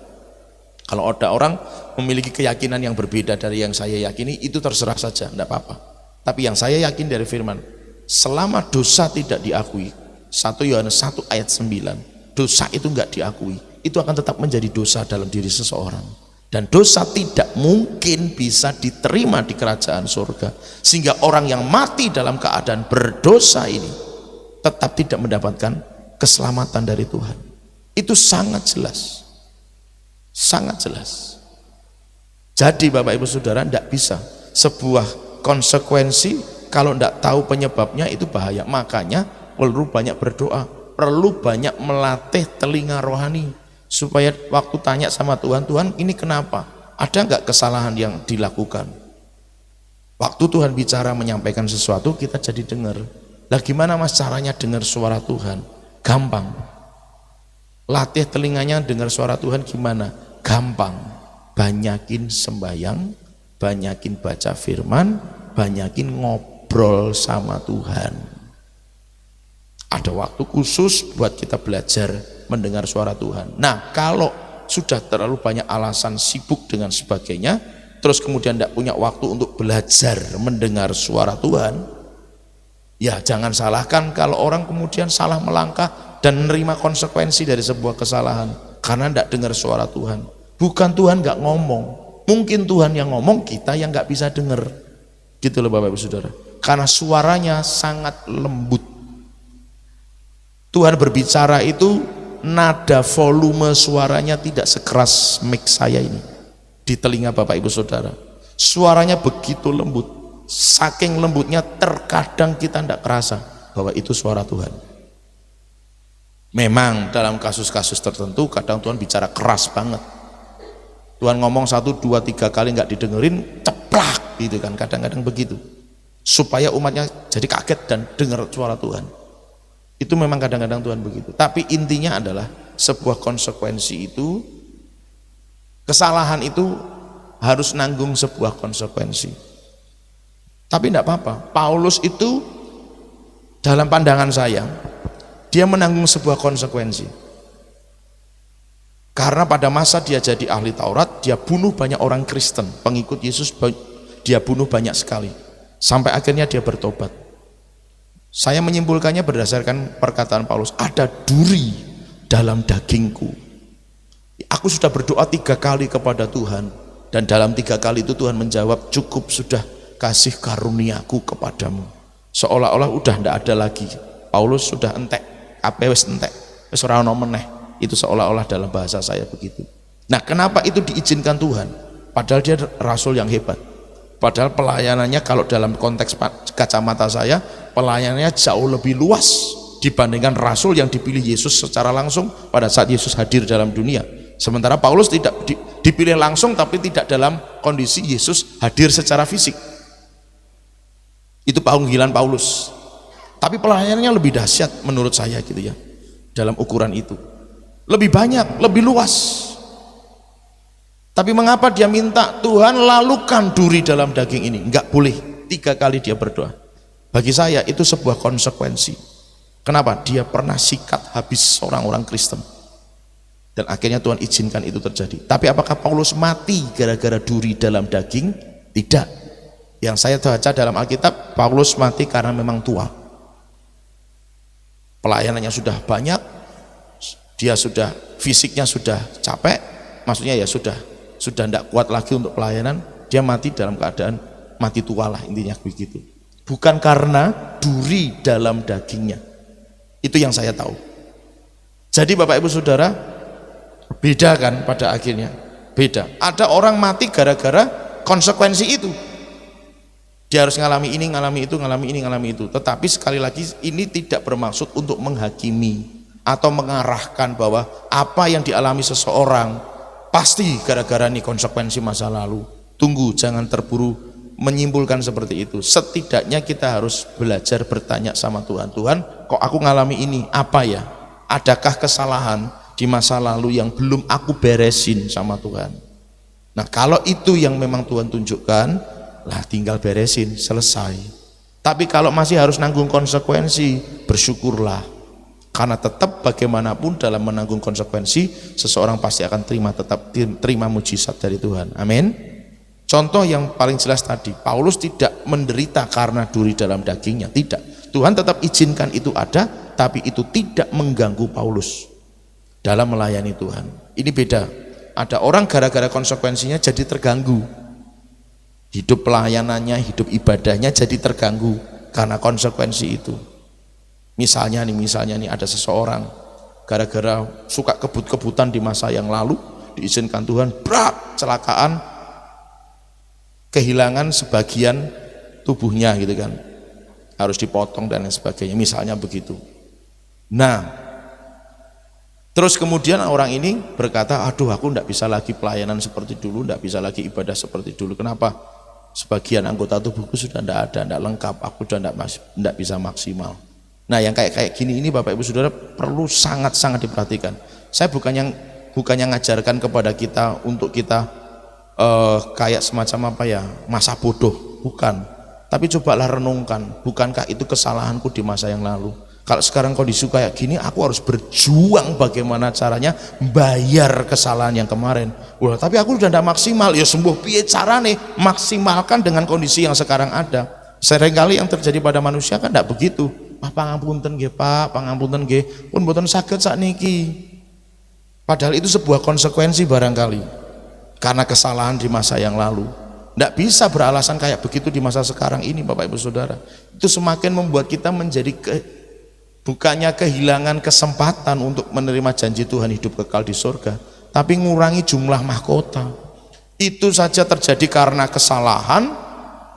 Kalau ada orang memiliki keyakinan yang berbeda dari yang saya yakini, itu terserah saja, tidak apa-apa. Tapi yang saya yakin dari firman, selama dosa tidak diakui, 1 Yohanes 1 ayat 9, dosa itu enggak diakui, itu akan tetap menjadi dosa dalam diri seseorang. Dan dosa tidak mungkin bisa diterima di kerajaan surga. Sehingga orang yang mati dalam keadaan berdosa ini tetap tidak mendapatkan keselamatan dari Tuhan. Itu sangat jelas. Sangat jelas. Jadi Bapak Ibu Saudara, tidak bisa sebuah konsekuensi kalau tidak tahu penyebabnya, itu bahaya. Makanya perlu banyak berdoa, perlu banyak melatih telinga rohani, supaya waktu tanya sama Tuhan, Tuhan ini kenapa? Ada nggak kesalahan yang dilakukan? Waktu Tuhan bicara menyampaikan sesuatu, kita jadi dengar. Lah gimana mas caranya dengar suara Tuhan? Gampang. Latih telinganya dengar suara Tuhan gimana? Gampang. Banyakin sembahyang, banyakin baca firman, banyakin ngobrol sama Tuhan. Ada waktu khusus buat kita belajar mendengar suara Tuhan. Nah, kalau sudah terlalu banyak alasan, sibuk dengan sebagainya, terus kemudian tidak punya waktu untuk belajar mendengar suara Tuhan, ya jangan salahkan kalau orang kemudian salah melangkah dan menerima konsekuensi dari sebuah kesalahan karena tidak dengar suara Tuhan. Bukan Tuhan nggak ngomong, mungkin Tuhan yang ngomong, kita yang nggak bisa dengar. Gitu loh Bapak Ibu Saudara. Karena suaranya sangat lembut. Tuhan berbicara itu nada volume suaranya tidak sekeras mic saya ini di telinga Bapak Ibu Saudara. Suaranya begitu lembut, saking lembutnya terkadang kita tidak kerasa bahwa itu suara Tuhan. Memang dalam kasus-kasus tertentu kadang Tuhan bicara keras banget. Tuhan ngomong 1, 2, 3 kali nggak didengerin, ceplak gitu kan, kadang-kadang begitu. Supaya umatnya jadi kaget dan dengar suara Tuhan. Itu memang kadang-kadang Tuhan begitu. Tapi intinya adalah sebuah konsekuensi itu, kesalahan itu harus nanggung sebuah konsekuensi. Tapi tidak apa-apa. Paulus itu dalam pandangan saya, dia menanggung sebuah konsekuensi. Karena pada masa dia jadi ahli Taurat, dia bunuh banyak orang Kristen, pengikut Yesus, dia bunuh banyak sekali. Sampai akhirnya dia bertobat. Saya menyimpulkannya berdasarkan perkataan Paulus, ada duri dalam dagingku. Aku sudah berdoa 3 kali kepada Tuhan, dan dalam 3 kali itu Tuhan menjawab, cukup sudah kasih karuniaku kepadamu. Seolah-olah udah tidak ada lagi. Paulus sudah entek, wis entek, wis ora ono meneh. Itu seolah-olah dalam bahasa saya begitu. Nah, kenapa itu diizinkan Tuhan? Padahal dia rasul yang hebat. Padahal pelayanannya kalau dalam konteks kacamata saya, pelayanannya jauh lebih luas dibandingkan rasul yang dipilih Yesus secara langsung pada saat Yesus hadir dalam dunia. Sementara Paulus tidak dipilih langsung tapi tidak dalam kondisi Yesus hadir secara fisik. Itu panggilan Paulus. Tapi pelayanannya lebih dahsyat menurut saya gitu ya. Dalam ukuran itu. Lebih banyak, lebih luas. Tapi mengapa dia minta Tuhan lalukan duri dalam daging ini? Enggak boleh. 3 kali dia berdoa. Bagi saya itu sebuah konsekuensi. Kenapa? Dia pernah sikat habis orang-orang Kristen. Dan akhirnya Tuhan izinkan itu terjadi. Tapi apakah Paulus mati gara-gara duri dalam daging? Tidak. Yang saya baca dalam Alkitab, Paulus mati karena memang tua. Pelayanannya sudah banyak, dia sudah fisiknya sudah capek, maksudnya ya sudah tidak kuat lagi untuk pelayanan, dia mati dalam keadaan mati tua lah, intinya begitu. Bukan karena duri dalam dagingnya. Itu yang saya tahu. Jadi Bapak Ibu Saudara, beda kan pada akhirnya? Beda. Ada orang mati gara-gara konsekuensi itu. Dia harus ngalami ini, ngalami itu, ngalami ini, ngalami itu. Tetapi sekali lagi ini tidak bermaksud untuk menghakimi atau mengarahkan bahwa apa yang dialami seseorang pasti gara-gara ini konsekuensi masa lalu. Tunggu, jangan terburu menyimpulkan seperti itu. Setidaknya kita harus belajar bertanya sama Tuhan. Tuhan, kok aku ngalami ini? Apa ya? Adakah kesalahan di masa lalu yang belum aku beresin sama Tuhan? Nah, kalau itu yang memang Tuhan tunjukkan, lah tinggal beresin, selesai. Tapi kalau masih harus nanggung konsekuensi, bersyukurlah. Karena tetap bagaimanapun dalam menanggung konsekuensi, seseorang pasti akan terima mujizat dari Tuhan. Amin. Contoh yang paling jelas tadi, Paulus tidak menderita karena duri dalam dagingnya, tidak. Tuhan tetap izinkan itu ada, tapi itu tidak mengganggu Paulus dalam melayani Tuhan. Ini beda. Ada orang gara-gara konsekuensinya jadi terganggu. Hidup pelayanannya, hidup ibadahnya jadi terganggu karena konsekuensi itu. Misalnya nih ada seseorang gara-gara suka kebut-kebutan di masa yang lalu, diizinkan Tuhan, kecelakaan, kehilangan sebagian tubuhnya gitu kan, harus dipotong dan lain sebagainya, misalnya begitu. Nah, terus kemudian orang ini berkata, aduh aku tidak bisa lagi pelayanan seperti dulu, tidak bisa lagi ibadah seperti dulu. Kenapa? Sebagian anggota tubuhku sudah tidak ada, tidak lengkap, aku sudah tidak bisa maksimal. Nah, yang kayak gini ini Bapak Ibu Saudara perlu sangat-sangat diperhatikan. Saya bukannya ngajarkan kepada kita untuk kita kayak semacam apa ya, masa bodoh, bukan. Tapi cobalah renungkan, bukankah itu kesalahanku di masa yang lalu? Kalau sekarang kondisi kayak gini, aku harus berjuang bagaimana caranya bayar kesalahan yang kemarin. Wah, tapi aku sudah tidak maksimal. Ya sembuh piye carane, maksimalkan dengan kondisi yang sekarang ada. Seringkali yang terjadi pada manusia kan tidak begitu. Pangapunten nggih Pak, pangapunten nggih, pun mboten saged sakniki. Padahal itu sebuah konsekuensi barangkali karena kesalahan di masa yang lalu. Tidak bisa beralasan kayak begitu di masa sekarang ini Bapak Ibu Saudara. Itu semakin membuat kita menjadi bukannya kehilangan kesempatan untuk menerima janji Tuhan hidup kekal di surga, tapi ngurangi jumlah mahkota. Itu saja terjadi karena kesalahan,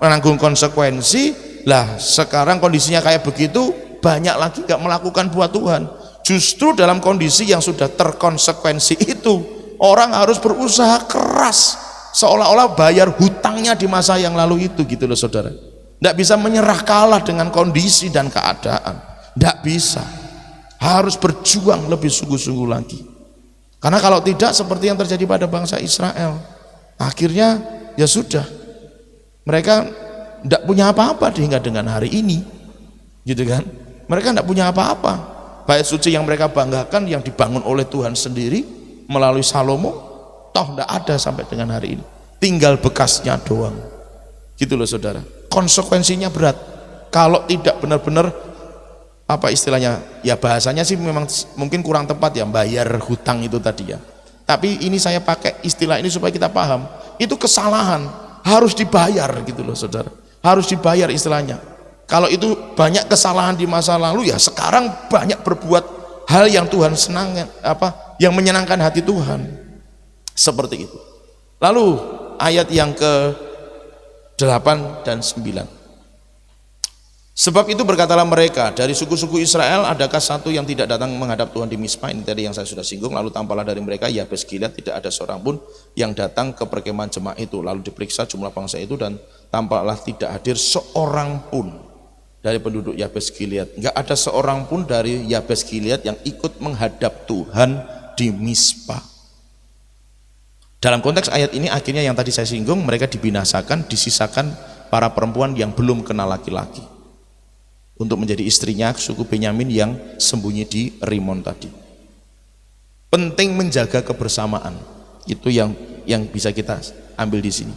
menanggung konsekuensi. Lah sekarang kondisinya kayak begitu, banyak lagi gak melakukan buat Tuhan. Justru dalam kondisi yang sudah terkonsekuensi itu, orang harus berusaha keras seolah-olah bayar hutangnya di masa yang lalu itu, gitu loh saudara. Tidak bisa menyerah kalah dengan kondisi dan keadaan, tidak bisa. Harus berjuang lebih sungguh-sungguh lagi. Karena kalau tidak seperti yang terjadi pada bangsa Israel, akhirnya ya sudah, mereka tidak punya apa-apa hingga dengan hari ini, gitu kan. Mereka tidak punya apa-apa. Bait suci yang mereka banggakan, yang dibangun oleh Tuhan sendiri melalui Salomo, toh tidak ada sampai dengan hari ini, tinggal bekasnya doang, gitu loh saudara. Konsekuensinya berat kalau tidak benar-benar, apa istilahnya, ya bahasanya sih memang mungkin kurang tepat ya, bayar hutang itu tadi ya, tapi ini saya pakai istilah ini supaya kita paham, itu kesalahan harus dibayar, gitu loh saudara, harus dibayar istilahnya. Kalau itu banyak kesalahan di masa lalu, ya sekarang banyak berbuat hal yang Tuhan senang, yang menyenangkan hati Tuhan, seperti itu. Lalu ayat yang ke-8 dan 9. Sebab itu berkatalah mereka, dari suku-suku Israel adakah satu yang tidak datang menghadap Tuhan di Mispa? Ini tadi yang saya sudah singgung. Lalu tampaklah dari mereka Yabes Gilead tidak ada seorang pun yang datang ke perkemahan jemaah itu. Lalu diperiksa jumlah bangsa itu, dan tampaklah tidak hadir seorang pun dari penduduk Yabes Gilead. Enggak ada seorang pun dari Yabes Gilead yang ikut menghadap Tuhan di Mispa. Dalam konteks ayat ini akhirnya yang tadi saya singgung, mereka dibinasakan, disisakan para perempuan yang belum kenal laki-laki untuk menjadi istrinya suku Benyamin yang sembunyi di Rimon tadi. Penting menjaga kebersamaan, itu yang bisa kita ambil di sini.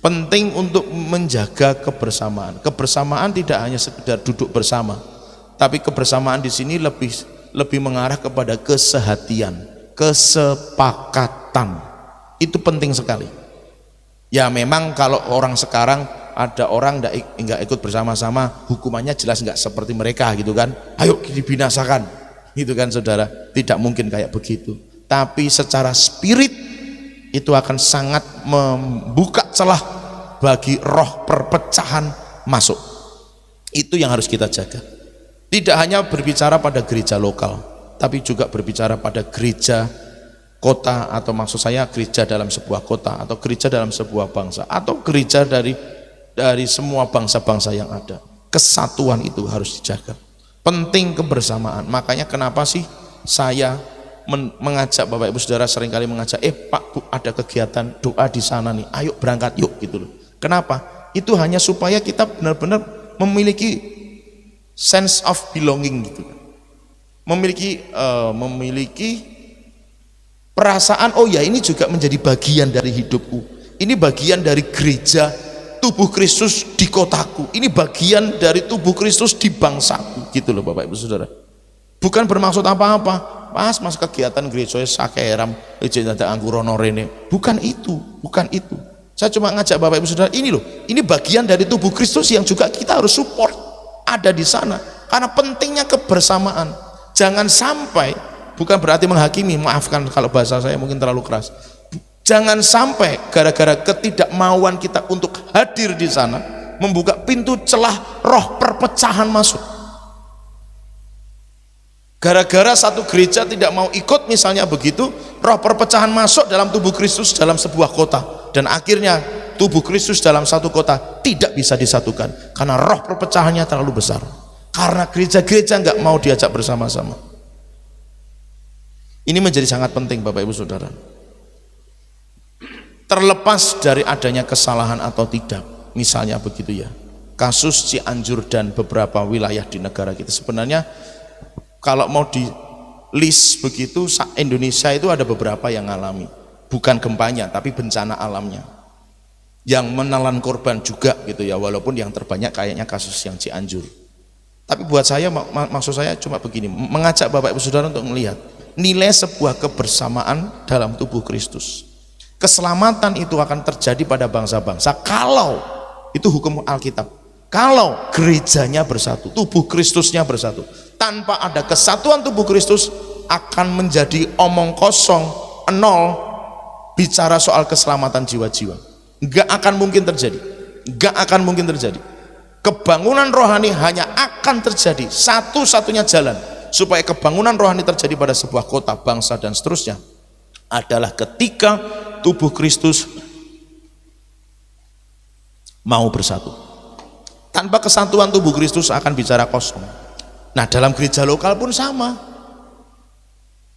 Penting untuk menjaga kebersamaan. Kebersamaan tidak hanya sekedar duduk bersama, tapi kebersamaan di sini lebih mengarah kepada kesehatian, kesepakatan. Itu penting sekali. Ya memang kalau orang sekarang ada orang enggak ikut bersama-sama, hukumannya jelas enggak seperti mereka, gitu kan. Ayo dibinasakan, gitu kan saudara. Tidak mungkin kayak begitu. Tapi secara spirit itu akan sangat membuka celah bagi roh perpecahan masuk. Itu yang harus kita jaga. Tidak hanya berbicara pada gereja lokal, tapi juga berbicara pada gereja kota, atau maksud saya gereja dalam sebuah kota, atau gereja dalam sebuah bangsa, atau gereja dari semua bangsa-bangsa yang ada. Kesatuan itu harus dijaga. Penting kebersamaan. Makanya kenapa sih saya mengajak Bapak Ibu Saudara, seringkali mengajak, Pak Bu, ada kegiatan doa di sana nih, ayo berangkat yuk, gitu loh. Kenapa? Itu hanya supaya kita benar-benar memiliki sense of belonging, gitu. Memiliki perasaan, oh ya ini juga menjadi bagian dari hidupku, ini bagian dari gereja tubuh Kristus di kotaku, ini bagian dari tubuh Kristus di bangsaku, gitu loh Bapak Ibu Saudara. Bukan bermaksud apa-apa, pas kegiatan gereja sakeram ada anggurono rene, bukan itu. Saya cuma ngajak Bapak Ibu Saudara, ini loh, ini bagian dari tubuh Kristus yang juga kita harus support ada di sana, karena pentingnya kebersamaan. Jangan sampai, bukan berarti menghakimi, maafkan kalau bahasa saya mungkin terlalu keras, jangan sampai gara-gara ketidakmauan kita untuk hadir di sana membuka pintu celah roh perpecahan masuk. Gara-gara satu gereja tidak mau ikut misalnya begitu, roh perpecahan masuk dalam tubuh Kristus dalam sebuah kota, dan akhirnya tubuh Kristus dalam satu kota tidak bisa disatukan karena roh perpecahannya terlalu besar, karena gereja-gereja nggak mau diajak bersama-sama. Ini menjadi sangat penting Bapak Ibu Saudara. Terlepas dari adanya kesalahan atau tidak, misalnya begitu ya, kasus Cianjur dan beberapa wilayah di negara kita, sebenarnya kalau mau di list begitu, Indonesia itu ada beberapa yang ngalami, bukan gempanya tapi bencana alamnya yang menelan korban juga, gitu ya, walaupun yang terbanyak kayaknya kasus yang Cianjur. Tapi buat saya, maksud saya cuma begini, mengajak Bapak Ibu Saudara untuk melihat nilai sebuah kebersamaan dalam tubuh Kristus. Keselamatan itu akan terjadi pada bangsa-bangsa kalau itu hukum Alkitab, kalau gerejanya bersatu, tubuh Kristusnya bersatu. Tanpa ada kesatuan tubuh Kristus akan menjadi omong kosong, nol bicara soal keselamatan jiwa-jiwa. Enggak akan mungkin terjadi. Kebangunan rohani hanya akan terjadi satu-satunya jalan supaya kebangunan rohani terjadi pada sebuah kota, bangsa, dan seterusnya adalah ketika tubuh Kristus mau bersatu. Tanpa kesatuan tubuh Kristus akan bicara kosong. Nah, dalam gereja lokal pun sama.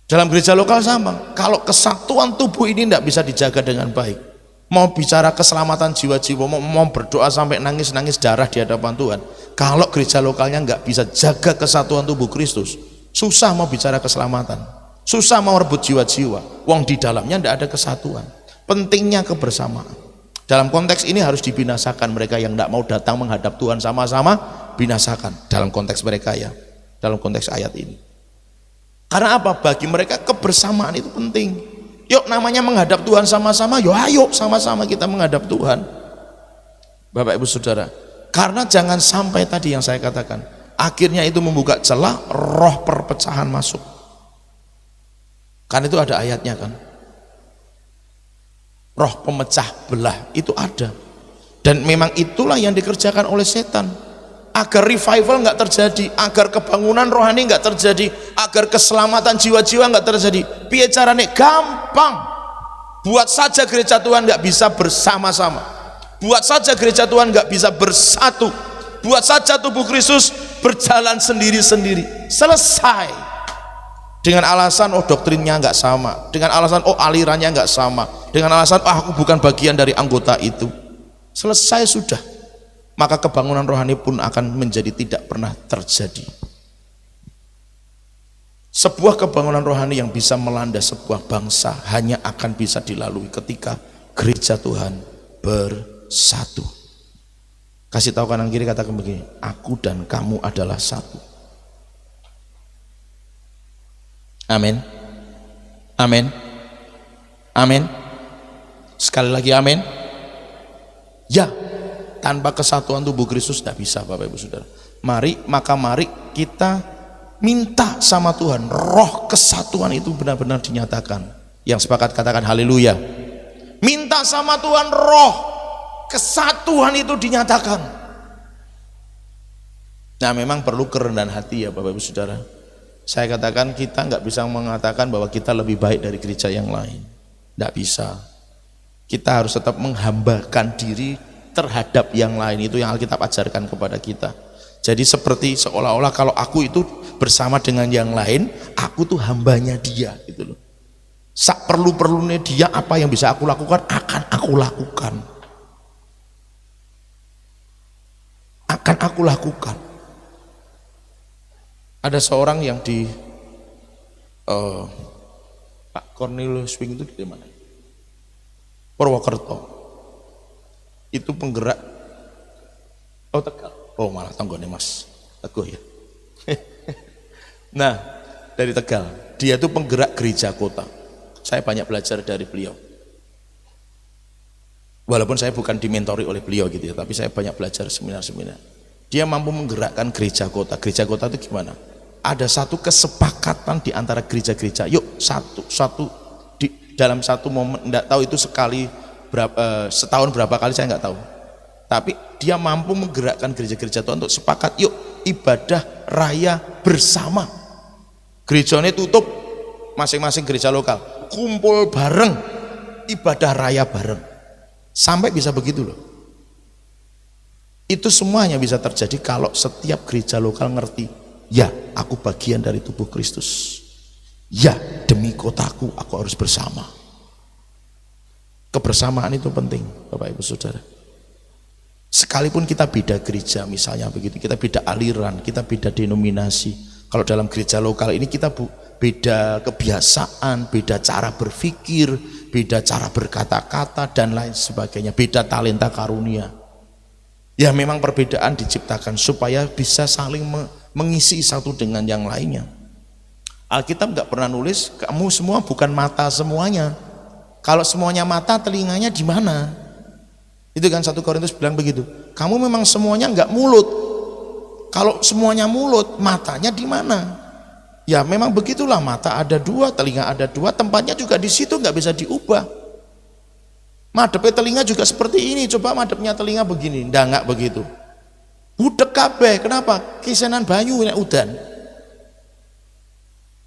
Dalam gereja lokal sama. Kalau kesatuan tubuh ini tidak bisa dijaga dengan baik, mau bicara keselamatan jiwa-jiwa, mau berdoa sampai nangis-nangis darah di hadapan Tuhan, kalau gereja lokalnya nggak bisa jaga kesatuan tubuh Kristus, susah mau bicara keselamatan, susah mau rebut jiwa-jiwa. Wong di dalamnya tidak ada kesatuan. Pentingnya kebersamaan. Dalam konteks ini harus dibinasakan mereka yang tidak mau datang menghadap Tuhan, sama-sama binasakan dalam konteks mereka ya, dalam konteks ayat ini. Karena apa? Bagi mereka kebersamaan itu penting. Yuk, namanya menghadap Tuhan sama-sama, yuk ayo sama-sama kita menghadap Tuhan. Bapak Ibu Saudara, karena jangan sampai tadi yang saya katakan, akhirnya itu membuka celah roh perpecahan masuk. Kan itu ada ayatnya kan, roh pemecah belah itu ada, dan memang itulah yang dikerjakan oleh setan agar revival nggak terjadi, agar kebangunan rohani nggak terjadi, agar keselamatan jiwa-jiwa nggak terjadi. Piye carane? Gampang. Buat saja gereja Tuhan nggak bisa bersama-sama, buat saja gereja Tuhan nggak bisa bersatu, buat saja tubuh Kristus berjalan sendiri-sendiri, selesai. Dengan alasan oh doktrinnya nggak sama, dengan alasan oh alirannya nggak sama, dengan alasan oh aku bukan bagian dari anggota itu, selesai sudah. Maka kebangunan rohani pun akan menjadi tidak pernah terjadi. Sebuah kebangunan rohani yang bisa melanda sebuah bangsa hanya akan bisa dilalui ketika gereja Tuhan bersatu. Kasih tahu kanan kiri, katakan begini, aku dan kamu adalah satu. Amin. Amin. Amin. Sekali lagi amin. Ya, tanpa kesatuan tubuh Kristus tidak bisa, Bapak Ibu Saudara. Mari kita minta sama Tuhan, roh kesatuan itu benar-benar dinyatakan. Yang sepakat katakan haleluya. Minta sama Tuhan, roh kesatuan itu dinyatakan. Nah, memang perlu kerendahan hati ya Bapak Ibu Saudara. Saya katakan kita nggak bisa mengatakan bahwa kita lebih baik dari gereja yang lain, nggak bisa. Kita harus tetap menghambakan diri terhadap yang lain, itu yang Alkitab ajarkan kepada kita. Jadi seperti seolah-olah kalau aku itu bersama dengan yang lain, aku tuh hambanya dia gitu loh. Sak perlu-perlunya dia, apa yang bisa aku lakukan akan aku lakukan. Akan aku lakukan. Ada seorang yang di Pak Cornelius Swing itu di mana? Purwokerto. Itu penggerak, oh Tegal, oh malah tanggone Mas Teguh ya. Nah, dari Tegal, dia itu penggerak gereja kota. Saya banyak belajar dari beliau. Walaupun saya bukan dimentori oleh beliau gitu ya, tapi saya banyak belajar seminar-seminar. Dia mampu menggerakkan gereja kota. Gereja kota itu gimana? Ada satu kesepakatan di antara gereja-gereja. Yuk satu di dalam satu momen, enggak tahu itu sekali setahun berapa kali saya nggak tahu, tapi dia mampu menggerakkan gereja-gereja Tuhan untuk sepakat, yuk ibadah raya bersama. Gerejanya tutup, masing-masing gereja lokal kumpul bareng, ibadah raya bareng, sampai bisa begitu loh. Itu semuanya bisa terjadi kalau setiap gereja lokal ngerti, ya aku bagian dari tubuh Kristus, ya demi kotaku aku harus bersama. Kebersamaan itu penting Bapak Ibu Saudara. Sekalipun kita beda gereja misalnya begitu, kita beda aliran, kita beda denominasi, kalau dalam gereja lokal ini kita beda kebiasaan, beda cara berpikir, beda cara berkata-kata dan lain sebagainya, beda talenta karunia. Ya memang perbedaan diciptakan supaya bisa saling mengisi satu dengan yang lainnya. Alkitab nggak pernah nulis kamu semua bukan mata semuanya. Kalau semuanya mata, telinganya di mana? Itu kan 1 Korintus bilang begitu. Kamu memang semuanya nggak mulut. Kalau semuanya mulut, matanya di mana? Ya memang begitulah, mata ada dua, telinga ada dua, tempatnya juga di situ, nggak bisa diubah. Madepnya telinga juga seperti ini. Coba madepnya telinga begini, nggak begitu. Budek kabeh. Kenapa? Kisenan banyu nek udan.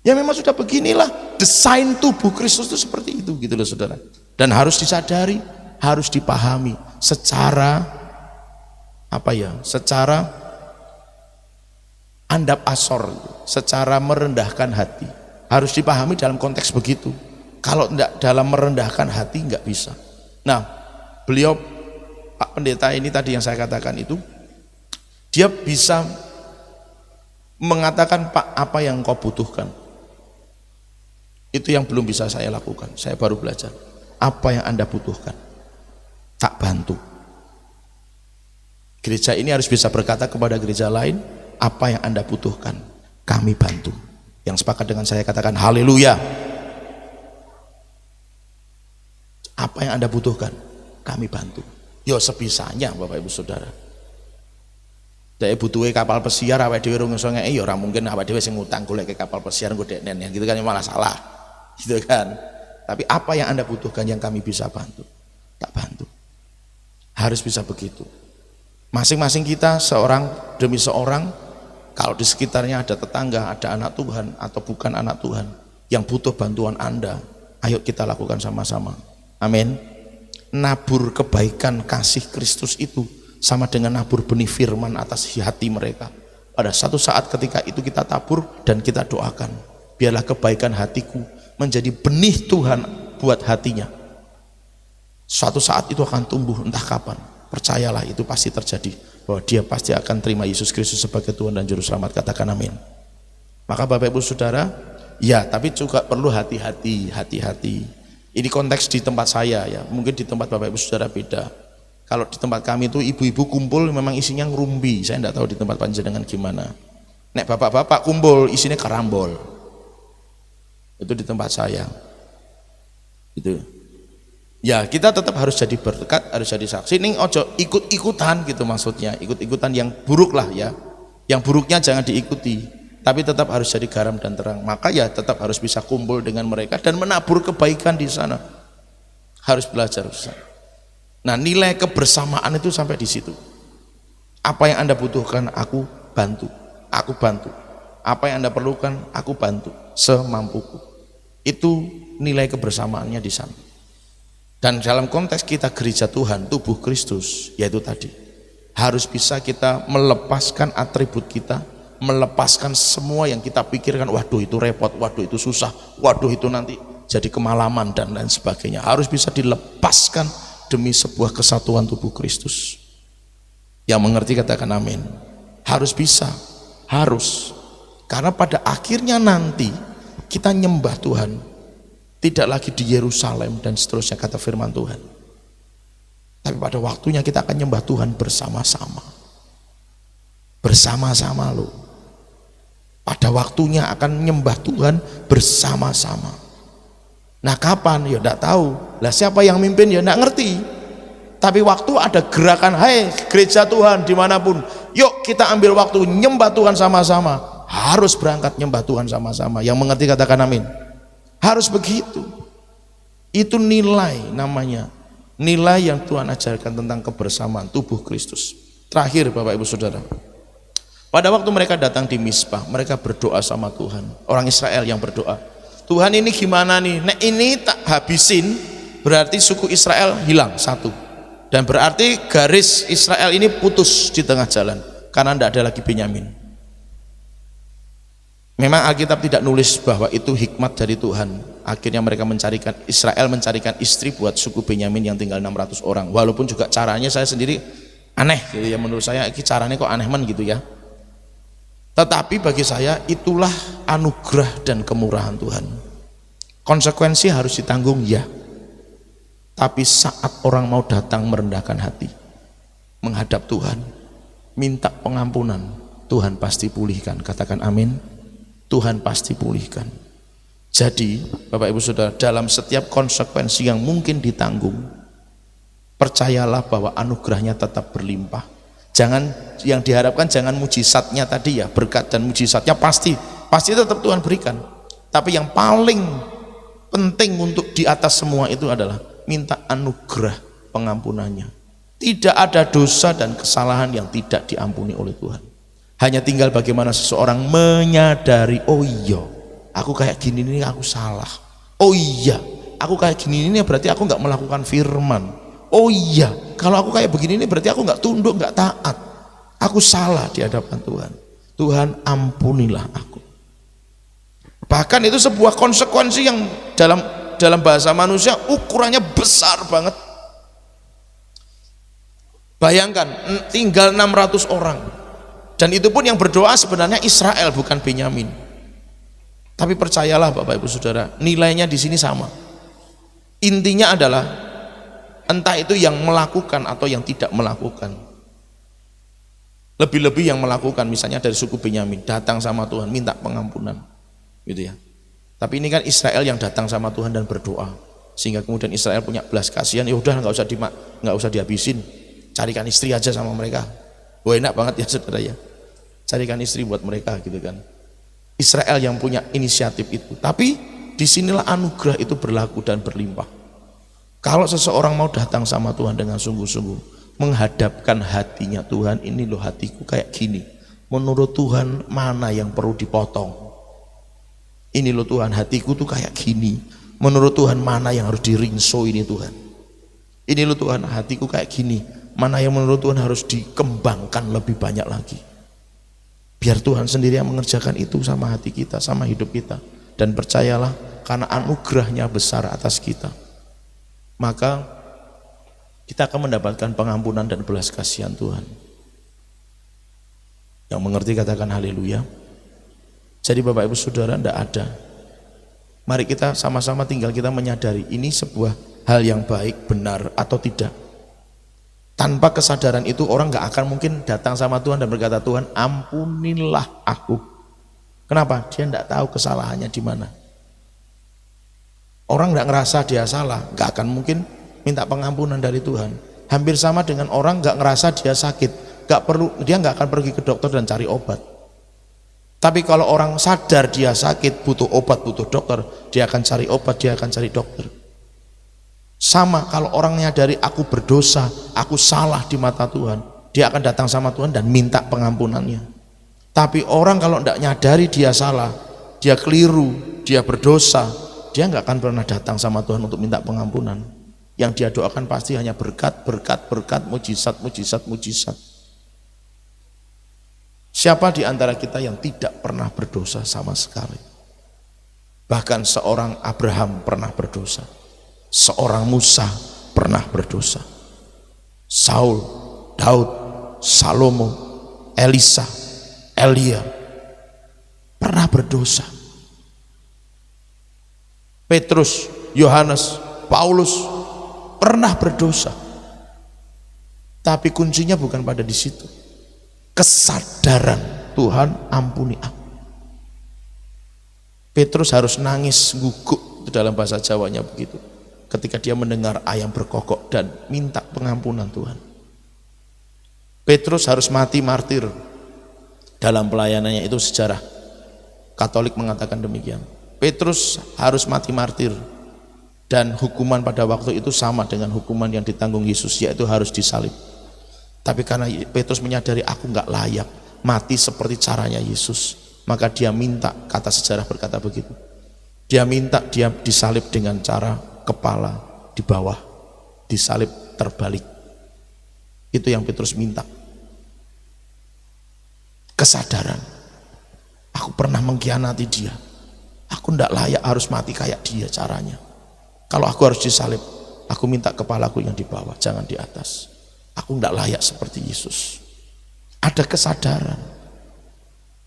Ya memang sudah beginilah desain tubuh Kristus itu seperti itu gitu loh saudara. Dan harus disadari, harus dipahami secara secara andap asor, secara merendahkan hati. Harus dipahami dalam konteks begitu. Kalau tidak dalam merendahkan hati nggak bisa. Nah, beliau Pak Pendeta ini tadi yang saya katakan itu, dia bisa mengatakan, Pak, apa yang kau butuhkan? Itu yang belum bisa saya lakukan. Saya baru belajar. Apa yang Anda butuhkan? Tak bantu. Gereja ini harus bisa berkata kepada gereja lain, apa yang Anda butuhkan, kami bantu. Yang sepakat dengan saya katakan haleluya. Apa yang Anda butuhkan, kami bantu. Yo sebisanya Bapak Ibu Saudara. Dek butuhe kapal pesiar awake dhewe ora iso ngeki ya ora mungkin awake dhewe sing ngutang golek kapal pesiar nggo deknen yang gitu kan malah salah. Gitu kan. Tapi apa yang Anda butuhkan yang kami bisa bantu, tak bantu. Harus bisa begitu. Masing-masing kita seorang demi seorang, kalau di sekitarnya ada tetangga, ada anak Tuhan atau bukan anak Tuhan yang butuh bantuan Anda, ayo kita lakukan sama-sama. Amin. Nabur kebaikan kasih Kristus itu sama dengan nabur benih firman atas hati mereka. Pada satu saat ketika itu kita tabur dan kita doakan, biarlah kebaikan hatiku menjadi benih Tuhan buat hatinya. Suatu saat itu akan tumbuh, entah kapan. Percayalah itu pasti terjadi, bahwa dia pasti akan terima Yesus Kristus sebagai Tuhan dan Juru Selamat. Katakan amin. Maka Bapak Ibu Saudara, ya tapi juga perlu hati-hati. Ini konteks di tempat saya ya, mungkin di tempat Bapak Ibu Saudara beda. Kalau di tempat kami itu ibu-ibu kumpul memang isinya ngerumbi. Saya tidak tahu di tempat panjenengan gimana. Nek bapak-bapak kumpul isinya karambol. Itu di tempat saya. Itu. Ya kita tetap harus jadi berkat, harus jadi saksi. Ini ojo ikut-ikutan gitu maksudnya. Ikut-ikutan yang buruk lah ya. Yang buruknya jangan diikuti. Tapi tetap harus jadi garam dan terang. Maka ya tetap harus bisa kumpul dengan mereka dan menabur kebaikan di sana. Harus belajar. Nah, nilai kebersamaan itu sampai di situ. Apa yang Anda butuhkan, aku bantu. Aku bantu. Apa yang Anda perlukan, aku bantu semampuku. Itu nilai kebersamaannya di sana. Dan dalam konteks kita gereja Tuhan, tubuh Kristus, yaitu tadi harus bisa kita melepaskan atribut kita, melepaskan semua yang kita pikirkan, waduh itu repot, waduh itu susah, waduh itu nanti jadi kemalaman dan lain sebagainya. Harus bisa dilepaskan demi sebuah kesatuan tubuh Kristus. Yang mengerti katakan amin. Harus bisa, harus. Karena pada akhirnya nanti kita nyembah Tuhan tidak lagi di Yerusalem dan seterusnya kata firman Tuhan. Tapi pada waktunya kita akan nyembah Tuhan bersama-sama. Bersama-sama loh. Pada waktunya akan nyembah Tuhan bersama-sama. Nah kapan? Ya enggak tahu. Lah siapa yang mimpin ya enggak ngerti. Tapi waktu ada gerakan, hai gereja Tuhan dimanapun, yuk kita ambil waktu nyembah Tuhan sama-sama. Harus berangkat nyembah Tuhan sama-sama. Yang mengerti katakan amin. Harus begitu. Itu nilai namanya. Nilai yang Tuhan ajarkan tentang kebersamaan tubuh Kristus. Terakhir Bapak Ibu Saudara, pada waktu mereka datang di Mizpah, mereka berdoa sama Tuhan. Orang Israel yang berdoa, Tuhan ini gimana nih? Nek ini tak habisin, berarti suku Israel hilang satu. Dan berarti garis Israel ini putus di tengah jalan, karena tidak ada lagi Benyamin. Memang Alkitab tidak nulis bahwa itu hikmat dari Tuhan. Akhirnya mereka Israel mencarikan istri buat suku Benyamin yang tinggal 600 orang. Walaupun juga caranya saya sendiri aneh gitu ya, menurut saya ini caranya kok aneh gitu ya. Tetapi bagi saya itulah anugerah dan kemurahan Tuhan. Konsekuensi harus ditanggung ya. Tapi saat orang mau datang merendahkan hati, menghadap Tuhan, minta pengampunan, Tuhan pasti pulihkan. Katakan amin. Tuhan pasti pulihkan. Jadi Bapak Ibu Saudara, dalam setiap konsekuensi yang mungkin ditanggung, percayalah bahwa anugerahnya tetap berlimpah. Jangan yang diharapkan jangan mujizatnya tadi ya, berkat dan mujizatnya pasti tetap Tuhan berikan. Tapi yang paling penting untuk di atas semua itu adalah minta anugerah pengampunannya. Tidak ada dosa dan kesalahan yang tidak diampuni oleh Tuhan. Hanya tinggal bagaimana seseorang menyadari, oh iya aku kayak gini ini aku salah. Oh iya, aku kayak gini ini berarti aku nggak melakukan firman. Oh iya, kalau aku kayak begini ini berarti aku nggak tunduk, nggak taat. Aku salah di hadapan Tuhan. Tuhan ampunilah aku. Bahkan itu sebuah konsekuensi yang dalam bahasa manusia ukurannya besar banget. Bayangkan tinggal 600 orang, dan itu pun yang berdoa sebenarnya Israel bukan Benyamin. Tapi percayalah Bapak Ibu Saudara, nilainya di sini sama. Intinya adalah entah itu yang melakukan atau yang tidak melakukan. Lebih-lebih yang melakukan, misalnya dari suku Benyamin datang sama Tuhan minta pengampunan, gitu ya. Tapi ini kan Israel yang datang sama Tuhan dan berdoa, sehingga kemudian Israel punya belas kasihan. Ya udah nggak usah dihabisin, carikan istri aja sama mereka. Wah, enak banget ya saudara ya, carikan istri buat mereka gitu kan. Israel yang punya inisiatif itu. Tapi disinilah anugerah itu berlaku dan berlimpah. Kalau seseorang mau datang sama Tuhan dengan sungguh-sungguh, menghadapkan hatinya, Tuhan ini loh hatiku kayak gini, menurut Tuhan mana yang perlu dipotong, ini loh Tuhan hatiku tuh kayak gini, menurut Tuhan mana yang harus diringso ini Tuhan, ini loh Tuhan hatiku kayak gini, mana yang menurut Tuhan harus dikembangkan lebih banyak lagi. Biar Tuhan sendiri yang mengerjakan itu sama hati kita, sama hidup kita. Dan percayalah, karena anugerahnya besar atas kita, maka kita akan mendapatkan pengampunan dan belas kasihan Tuhan. Yang mengerti katakan haleluya. Jadi Bapak Ibu Saudara, tidak ada. Mari kita sama-sama tinggal kita menyadari ini sebuah hal yang baik, benar atau tidak. Tanpa kesadaran itu orang gak akan mungkin datang sama Tuhan dan berkata, Tuhan ampunilah aku. Kenapa? Dia tidak tahu kesalahannya di mana. Orang gak ngerasa dia salah, gak akan mungkin minta pengampunan dari Tuhan. Hampir sama dengan orang gak ngerasa dia sakit, dia gak akan pergi ke dokter dan cari obat. Tapi kalau orang sadar dia sakit, butuh obat, butuh dokter, dia akan cari obat, dia akan cari dokter. Sama kalau orang menyadari aku berdosa, aku salah di mata Tuhan, dia akan datang sama Tuhan dan minta pengampunannya. Tapi orang kalau tidak nyadari dia salah, dia keliru, dia berdosa, dia nggak akan pernah datang sama Tuhan untuk minta pengampunan. Yang dia doakan pasti hanya berkat, mujizat. Siapa di antara kita yang tidak pernah berdosa sama sekali? Bahkan seorang Abraham pernah berdosa, seorang Musa pernah berdosa, Saul, Daud, Salomo, Elisa, Elia pernah berdosa. Petrus, Yohanes, Paulus pernah berdosa. Tapi kuncinya bukan pada di situ. Kesadaran, Tuhan ampuni aku. Petrus harus nangis guguk, dalam bahasa Jawanya begitu, ketika dia mendengar ayam berkokok dan minta pengampunan Tuhan. Petrus harus mati martir. Dalam pelayanannya itu sejarah Katolik mengatakan demikian. Petrus harus mati martir, dan hukuman pada waktu itu sama dengan hukuman yang ditanggung Yesus, yaitu harus disalib. Tapi karena Petrus menyadari aku nggak layak mati seperti caranya Yesus, maka dia minta, kata sejarah berkata begitu, dia minta dia disalib dengan cara kepala di bawah, disalib terbalik. Itu yang Petrus minta. Kesadaran, aku pernah mengkhianati dia, aku tidak layak harus mati kayak dia caranya. Kalau aku harus disalib, aku minta kepalaku yang di bawah, jangan di atas. Aku tidak layak seperti Yesus. Ada kesadaran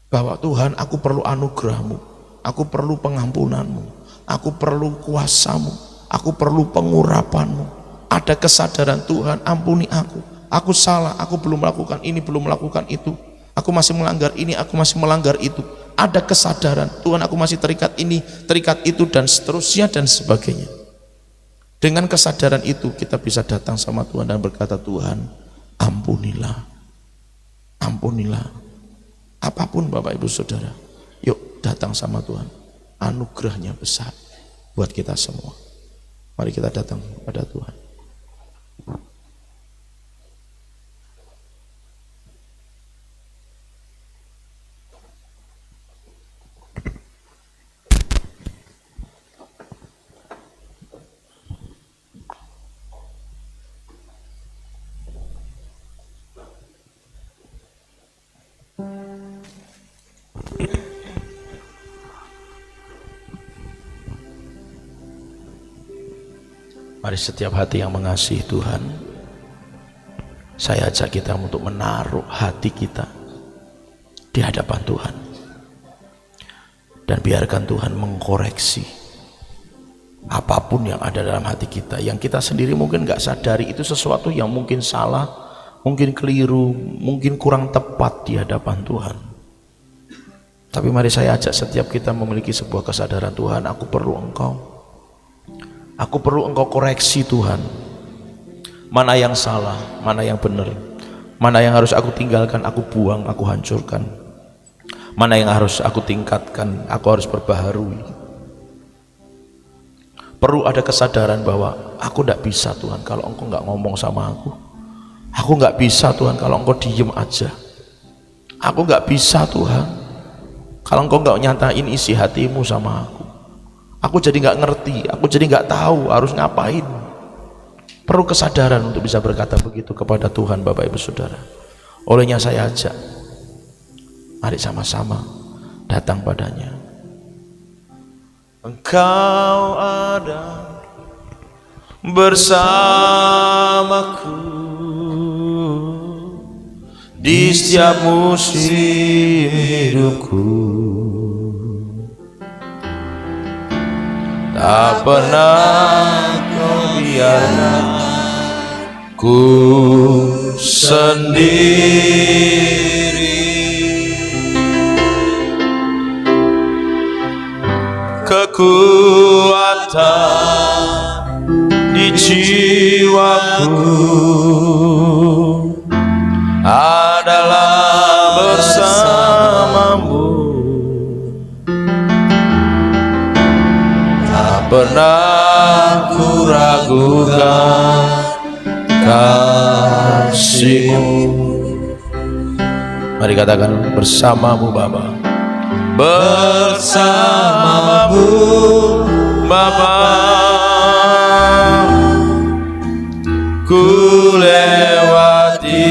bahwa Tuhan, aku perlu anugerah-Mu, aku perlu pengampunan-Mu, aku perlu kuasa-Mu, aku perlu pengurapan-Mu. Ada kesadaran, Tuhan ampuni aku salah, aku belum melakukan ini, belum melakukan itu, aku masih melanggar ini, aku masih melanggar itu. Ada kesadaran, Tuhan aku masih terikat ini, terikat itu, dan seterusnya dan sebagainya. Dengan kesadaran itu kita bisa datang sama Tuhan dan berkata, Tuhan ampunilah, ampunilah. Apapun Bapak Ibu Saudara, yuk datang sama Tuhan. Anugerahnya besar buat kita semua. Mari kita datang kepada Tuhan. Mari setiap hati yang mengasihi Tuhan, saya ajak kita untuk menaruh hati kita di hadapan Tuhan dan biarkan Tuhan mengkoreksi apapun yang ada dalam hati kita yang kita sendiri mungkin gak sadari itu sesuatu yang mungkin salah, mungkin keliru, mungkin kurang tepat di hadapan Tuhan. Tapi mari saya ajak setiap kita memiliki sebuah kesadaran, Tuhan, aku perlu Engkau. Aku perlu Engkau koreksi, Tuhan. Mana yang salah, mana yang benar, mana yang harus aku tinggalkan, aku buang, aku hancurkan. Mana yang harus aku tingkatkan, aku harus perbaharui. Perlu ada kesadaran bahwa aku tidak bisa, Tuhan, kalau Engkau nggak ngomong sama aku. Aku nggak bisa, Tuhan, kalau Engkau diem aja. Aku nggak bisa, Tuhan, kalau Engkau nggak nyatain isi hatimu sama aku. Aku jadi nggak ngerti, aku jadi nggak tahu harus ngapain. Perlu kesadaran untuk bisa berkata begitu kepada Tuhan, Bapak Ibu Saudara. Olehnya saya ajak, mari sama-sama datang padanya. Engkau ada bersamaku di setiap musim hidupku. Tak pernah Kau biarkan ku sendiri. Kekuatan di jiwaku adalah bersamamu. Pernah ku ragukan kasih-Mu. Mari katakan, bersamamu Bapa. Bersamamu Bapa, ku lewati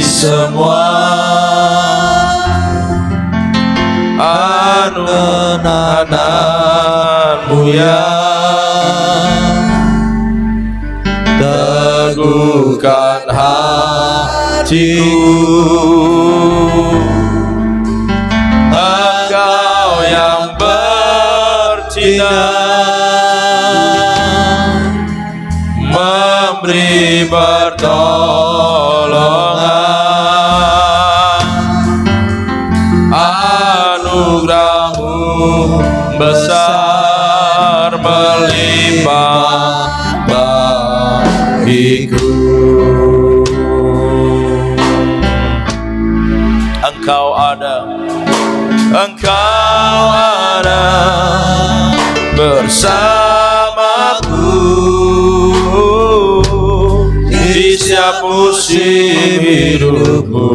semua anugerah-Mu yang teguhkan hatiku. Engkau yang bertindak memberi pertolongan, anugerah-Mu besar melimpah bagiku. Engkau ada bersamaku di setiap musim hidupku.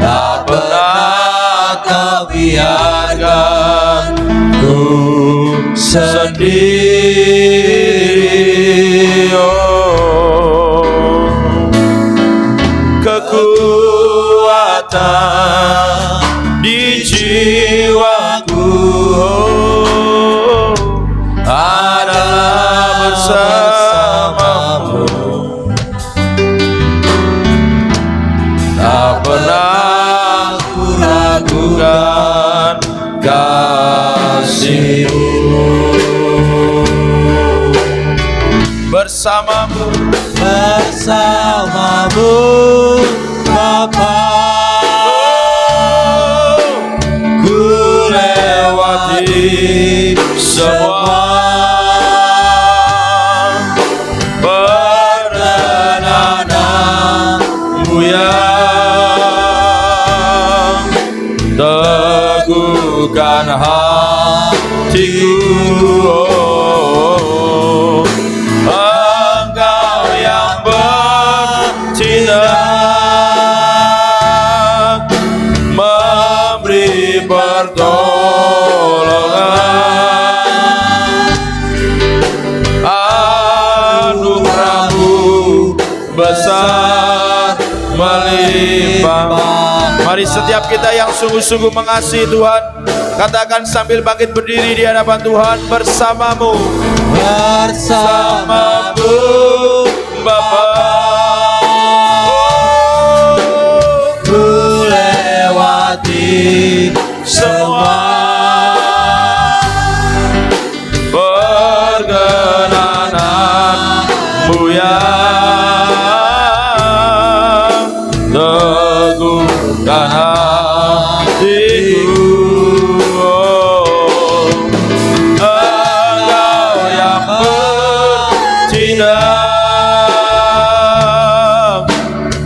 Tak pernah Kau biarkan ku sendiri. Oh, kekuatan di jiwaku adalah bersamamu. Tak pernah ku ragukan kasih-Mu. Bersamamu, bersamamu Bapa, ku lewati semua perjalanan-Mu yang teguhkan hatiku. Engkau yang bertindak memberi pertolongan, anugerah-Mu besar Setiap kita yang sungguh-sungguh mengasihi Tuhan, katakan sambil bangkit berdiri di hadapan Tuhan, bersamamu, bersamamu Bapa. Ku lewati semua perkenananmu yang teguhkan hatiku. Engkau yang bertindak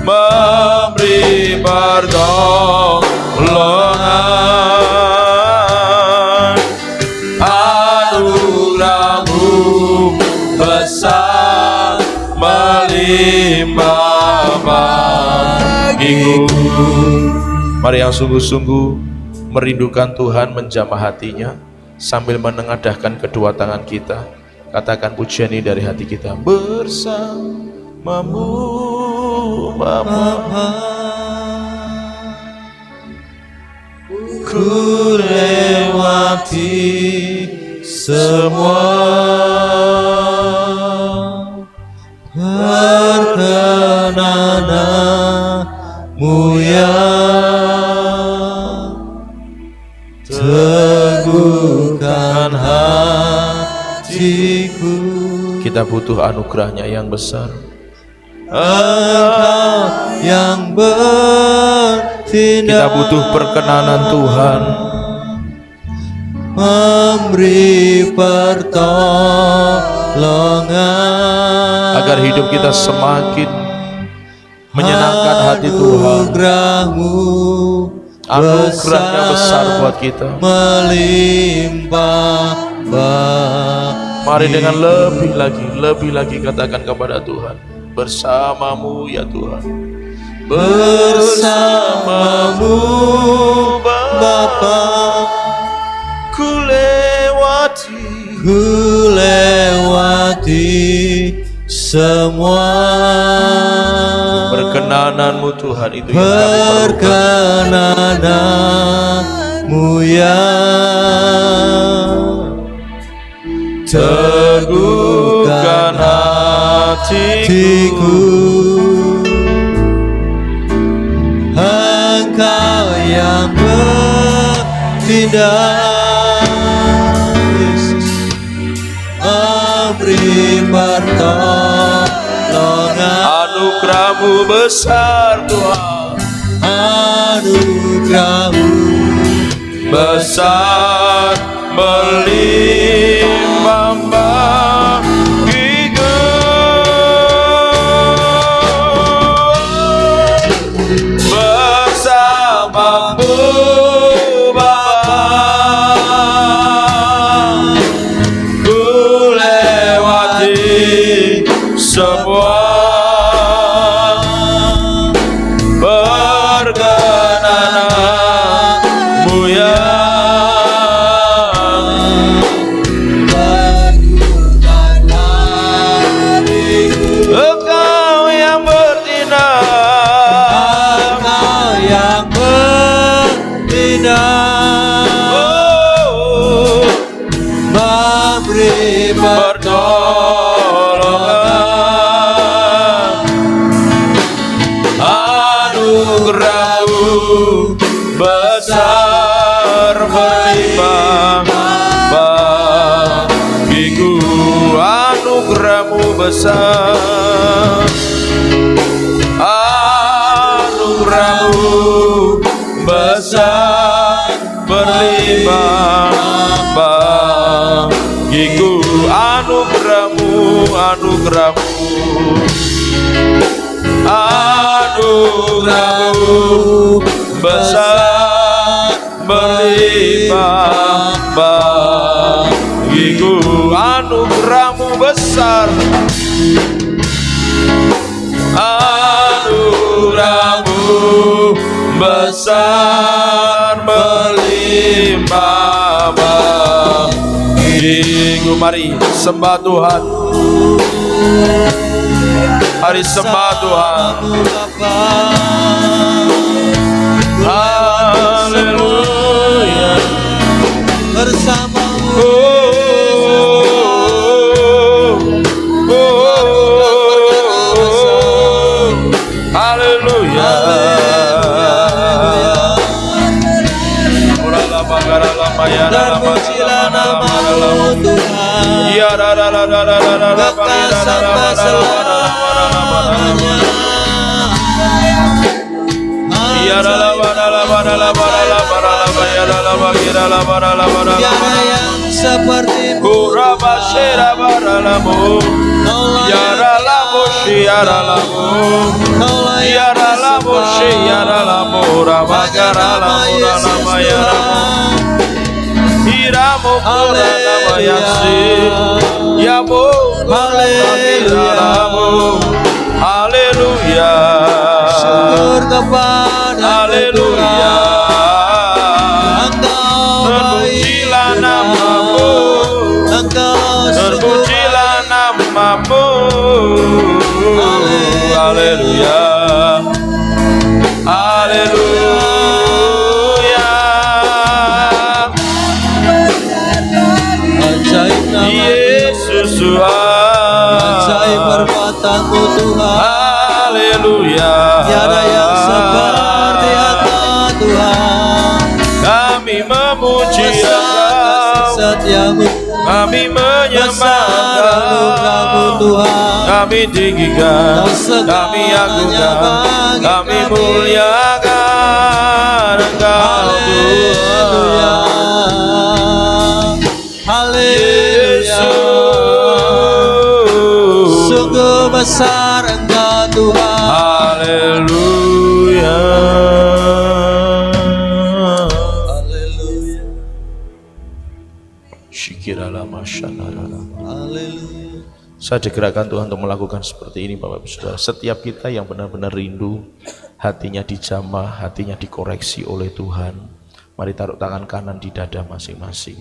memberi pertolongan, anugerahmu besar melimpah bagiku. Mari yang sungguh-sungguh merindukan Tuhan, menjamah hatinya sambil menengadahkan kedua tangan kita, katakan pujian ini dari hati kita. Bersamamu Bapa, ku lewati semua perkenananmu yang teguhkan hatiku. kita butuh anugerahnya yang besar. Engkau yang bertindak, Kita butuh perkenanan Tuhan, memberi pertolongan, agar hidup kita semakin menyenangkan hati Tuhan. Anugerahnya besar buat kita. Melimpah Mari dengan lebih lagi katakan kepada Tuhan, bersamamu ya Tuhan, bersamamu Bapa, ku lewati semua perkenananmu Tuhan, itu yang kami perlukan. Perkenananmu yang teguhkan hatiku. Engkau yang bertindak, memberi pertolongan. Anugerahmu besar Tuhan, Anugerahmu besar melimpah bagiku. Bersamamu Bapa, ku lewati semua perkenananmu yang Engkau yang bertindak, Engkau yang bertindak, memberi pertolongan. Anugerahmu besar melimpah bagiku. Anugerahmu besar, anugerahmu besar berlimpah bagiku. Anugerahmu, anugerahmu, anugerahmu besar berlimpah bagiku. Anugerahmu besar, anugerahmu besar melimpah bagiku. Mari sembah Tuhan, mari sembah Tuhan. Terpujilah nama-Mu Tuhan, kekal sampai selamanya. Tiada yang seperti-Mu Haleluya. Syukur kepada Tuhan, Engkau Terpujilah nama-Mu, Engkau terpujilah nama-Mu. Haleluya. Haleluya. ajaib nama Yesus Tuhan. ajaib perbuatan-Mu Tuhan. Haleluya. Tiada yang seperti Engkau Tuhan, Kami memuji Engkau, setiamu kami menyembah besar anugerah-Mu Engkau, Tuhan. kami tinggikan, kami agungkan, kami muliakan Engkau Haleluya, Tuhan. haleluya. Sungguh besar Engkau Tuhan. Haleluya. Haleluya, Syikiralah masyarakat. haleluya. Saya digerakkan Tuhan untuk melakukan seperti ini Bapak Ibu Saudara. Setiap kita yang benar-benar rindu, hatinya dijamah, hatinya dikoreksi oleh Tuhan, mari taruh tangan kanan di dada masing-masing.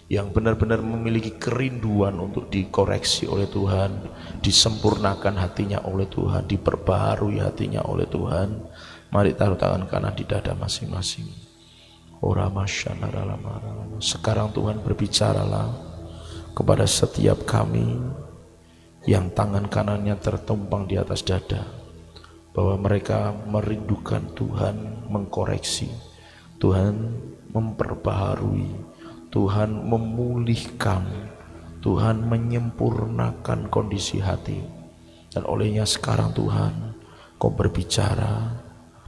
Yang benar-benar memiliki kerinduan untuk dikoreksi oleh Tuhan, disempurnakan hatinya oleh Tuhan, diperbaharui hatinya oleh Tuhan, mari taruh tangan kanan di dada masing-masing. Sekarang Tuhan berbicaralah kepada setiap kami yang tangan kanannya tertumpang di atas dada, bahwa mereka merindukan Tuhan mengkoreksi, Tuhan memperbaharui, Tuhan memulihkan, Tuhan menyempurnakan kondisi hati. Dan olehnya sekarang Tuhan, Kau berbicara,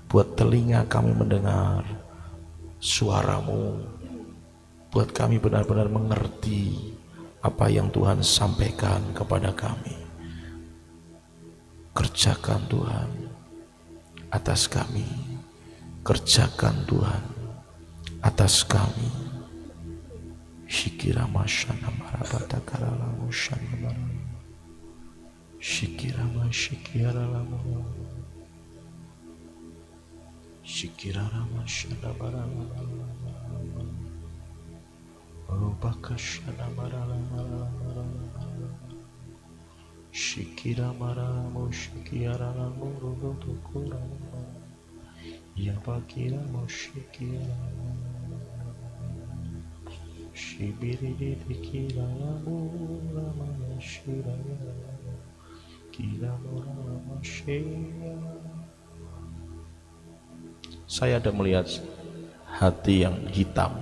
buat telinga kami mendengar suara-Mu, buat kami benar-benar mengerti apa yang Tuhan sampaikan kepada kami. Kerjakan Tuhan atas kami, kerjakan Tuhan atas kami. Shikirama shana marabata karalamu shana maralamu. Shikirama shikiralamu. Shikirama shana maralamu. Rupaka shana maralamu. Shikira maralamu shikiralamu rudutukuramu. Yabakiramu shikiralamu. Shibiri dikira lamu ramaya shiraya kira murama shaya. Saya ada melihat hati yang hitam,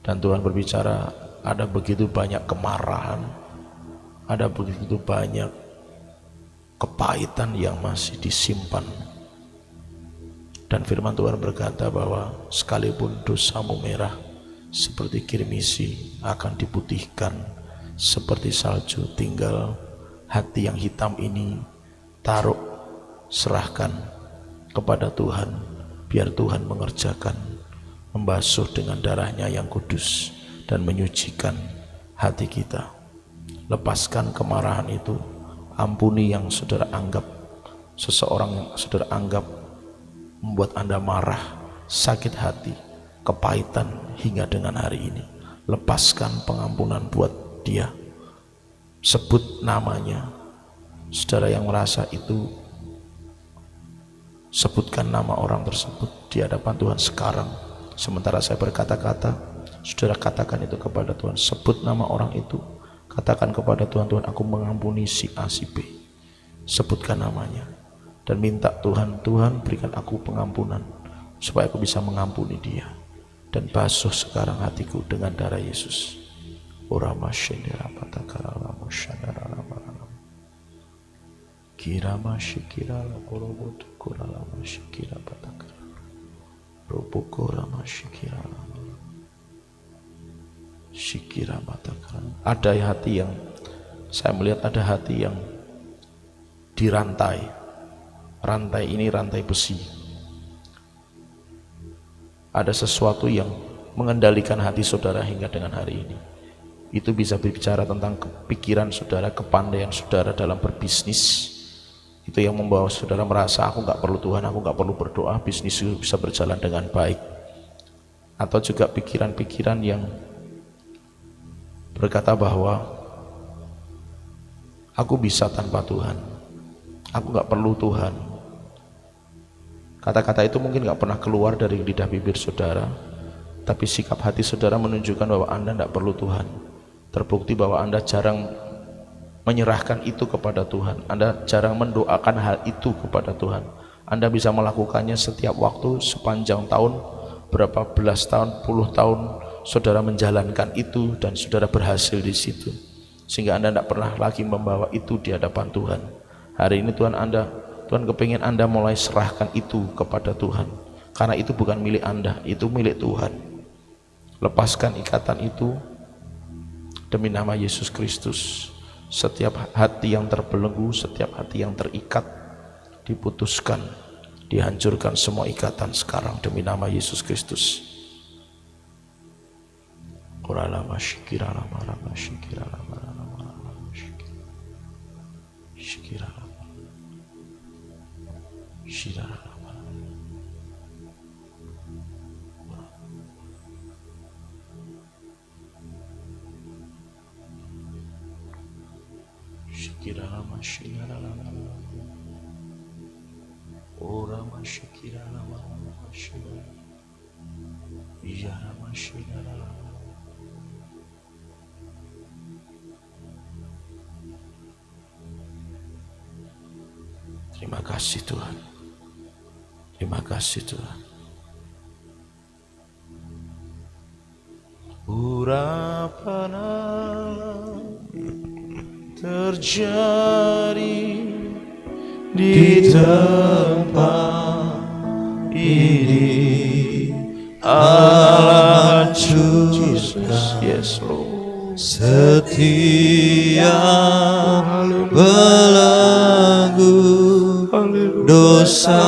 dan Tuhan berbicara, ada begitu banyak kemarahan, ada begitu banyak kepahitan yang masih disimpan. Dan firman Tuhan berkata bahwa sekalipun dosamu merah seperti kirmisi akan diputihkan seperti salju. Tinggal hati yang hitam ini taruh, serahkan kepada Tuhan, biar Tuhan mengerjakan, membasuh dengan darahnya yang kudus dan menyucikan hati kita. Lepaskan kemarahan itu, ampuni yang saudara anggap, seseorang yang saudara anggap membuat Anda marah, sakit hati, kepahitan hingga dengan hari ini. Lepaskan pengampunan buat dia, sebut namanya. Saudara yang merasa itu, sebutkan nama orang tersebut di hadapan Tuhan sekarang. Sementara saya berkata-kata, saudara katakan itu kepada Tuhan. Sebut nama orang itu, katakan kepada Tuhan, Tuhan aku mengampuni si A si B. Sebutkan namanya dan minta Tuhan, Tuhan berikan aku pengampunan supaya aku bisa mengampuni dia dan basuh sekarang hatiku dengan darah Yesus. Urama shendera patakara lama shandara lama lama kirama shikira la korobotu kura lama shikira patakara roboko rama shikira lama shikira patakara. Ada hati yang saya melihat, ada hati yang dirantai. Rantai ini rantai besi. Ada sesuatu yang mengendalikan hati saudara hingga dengan hari ini. Itu bisa berbicara tentang kepikiran saudara, kepandaian saudara dalam berbisnis. Itu yang membawa saudara merasa aku nggak perlu Tuhan, aku nggak perlu berdoa, bisnis itu bisa berjalan dengan baik. Atau juga pikiran-pikiran yang berkata bahwa aku bisa tanpa Tuhan, aku nggak perlu Tuhan. Kata-kata itu mungkin nggak pernah keluar dari lidah bibir saudara, tapi sikap hati saudara menunjukkan bahwa Anda nggak perlu Tuhan. Terbukti bahwa Anda jarang menyerahkan itu kepada Tuhan, Anda jarang mendoakan hal itu kepada Tuhan. Anda bisa melakukannya setiap waktu sepanjang tahun, berapa belas tahun, puluh tahun saudara menjalankan itu dan saudara berhasil di situ, sehingga Anda tidak pernah lagi membawa itu di hadapan Tuhan. Hari ini Tuhan kepingin Anda mulai serahkan itu kepada Tuhan, karena itu bukan milik Anda, itu milik Tuhan. Lepaskan ikatan itu demi nama Yesus Kristus. Setiap hati yang terbelenggu, setiap hati yang terikat, diputuskan, dihancurkan semua ikatan sekarang demi nama Yesus Kristus. Kuralama shikira lama lama shikira lama lama lama shikira lama shikira lama shikira lama shikira lama orama shikira lama lama shikira iya lama shikira lama. Terima kasih Tuhan. Terima kasih Tuhan. Urapana terjadi di tempat ini, Allah hancurkan, yes Lord, setiap belenggu dosa,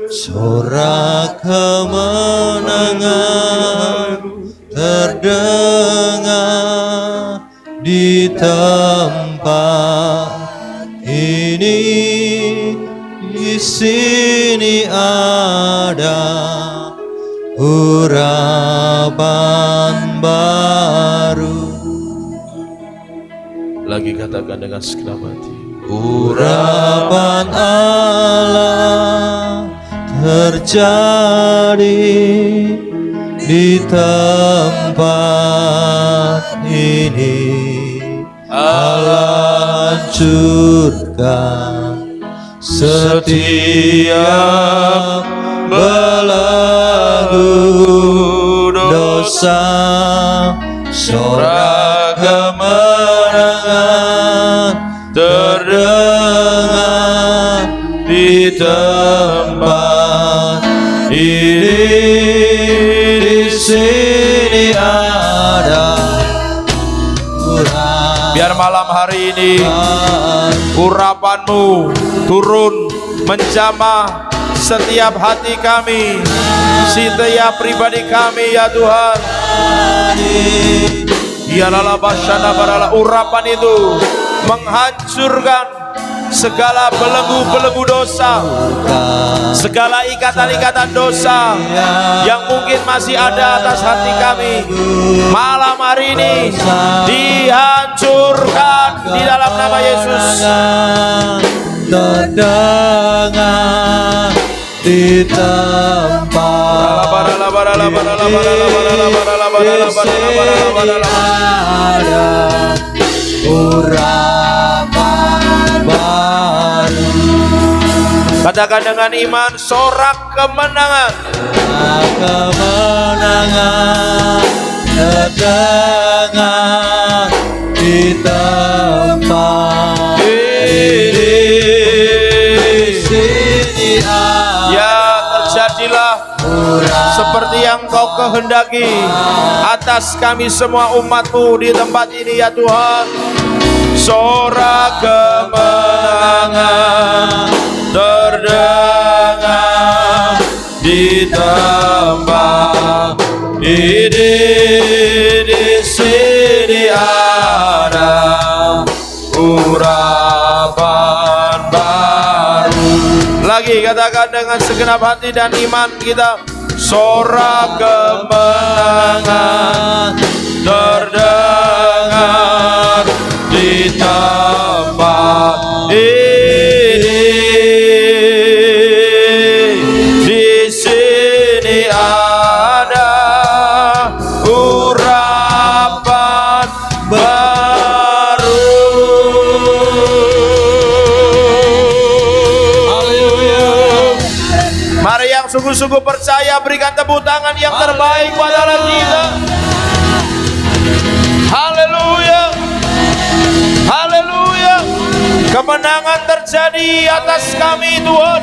sorak kemenangan terdengar di tempat ini. Di sini ada urapan baru. Lagi katakan dengan segenap hati. Urapan Allah terjadi di tempat ini. Allah hancurkan setiap belenggu dosa, sorak kemenangan terdengar di tempat ini. Di sini ada urapan. Biar malam hari ini urapan-Mu turun menjamah setiap hati kami, setiap pribadi kami ya Tuhan. Biarlah basyana barala urapan itu menghancurkan segala belenggu-belenggu dosa, segala ikatan-ikatan dosa yang mungkin masih ada atas hati kami. Malam hari ini dihancurkan di dalam nama Yesus. Terdengar di tempat ada urapan baru. Katakan dengan iman, sorak kemenangan. Kemenangan terdengar di tempat ini. Sini Ya, terjadilah seperti yang kau kehendaki atas kami semua umat-Mu di tempat ini ya Tuhan. Sorak kemenangan terdengar di tempat ini. Di sini ada urapan baru. Lagi katakan dengan segenap hati dan iman kita, sorak kemenangan terdengar di tempat ini. Di sini ada urapan baru. Mari yang sungguh-sungguh percaya berikan tepuk tangan yang terbaik pada Allah kita. Haleluya. Haleluya. Kemenangan terjadi atas kami Tuhan.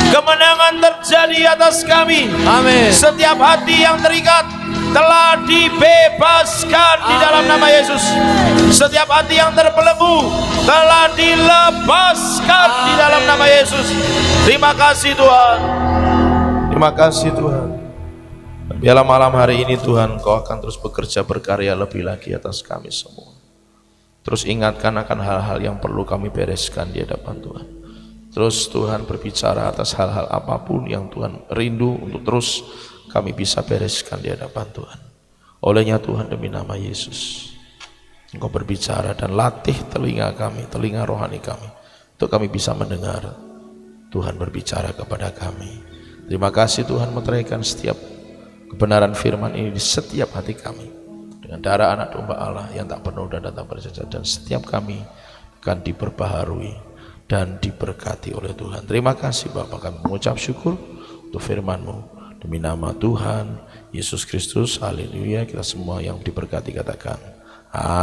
Kemenangan terjadi atas kami. Amin. Setiap hati yang terikat telah dibebaskan di dalam nama Yesus. Setiap hati yang terbelenggu telah dilepaskan di dalam nama Yesus. Terima kasih Tuhan. Terima kasih Tuhan. Biarlah malam hari ini Tuhan Kau akan terus bekerja berkarya lebih lagi atas kami semua. Terus ingatkan akan hal-hal yang perlu kami bereskan di hadapan Tuhan. Terus Tuhan berbicara atas hal-hal apapun yang Tuhan rindu untuk terus kami bisa bereskan di hadapan Tuhan. Olehnya Tuhan demi nama Yesus, Engkau berbicara dan latih telinga kami, telinga rohani kami, untuk kami bisa mendengar Tuhan berbicara kepada kami. Terima kasih Tuhan meteraikan setiap kebenaran firman ini di setiap hati kami dengan darah anak domba Allah yang tak pernah dan tak bercacat, dan setiap kami akan diperbaharui dan diberkati oleh Tuhan. Terima kasih Bapa, kami mengucap syukur untuk firman-Mu demi nama Tuhan Yesus Kristus. Haleluya. Kita semua yang diberkati katakan amin.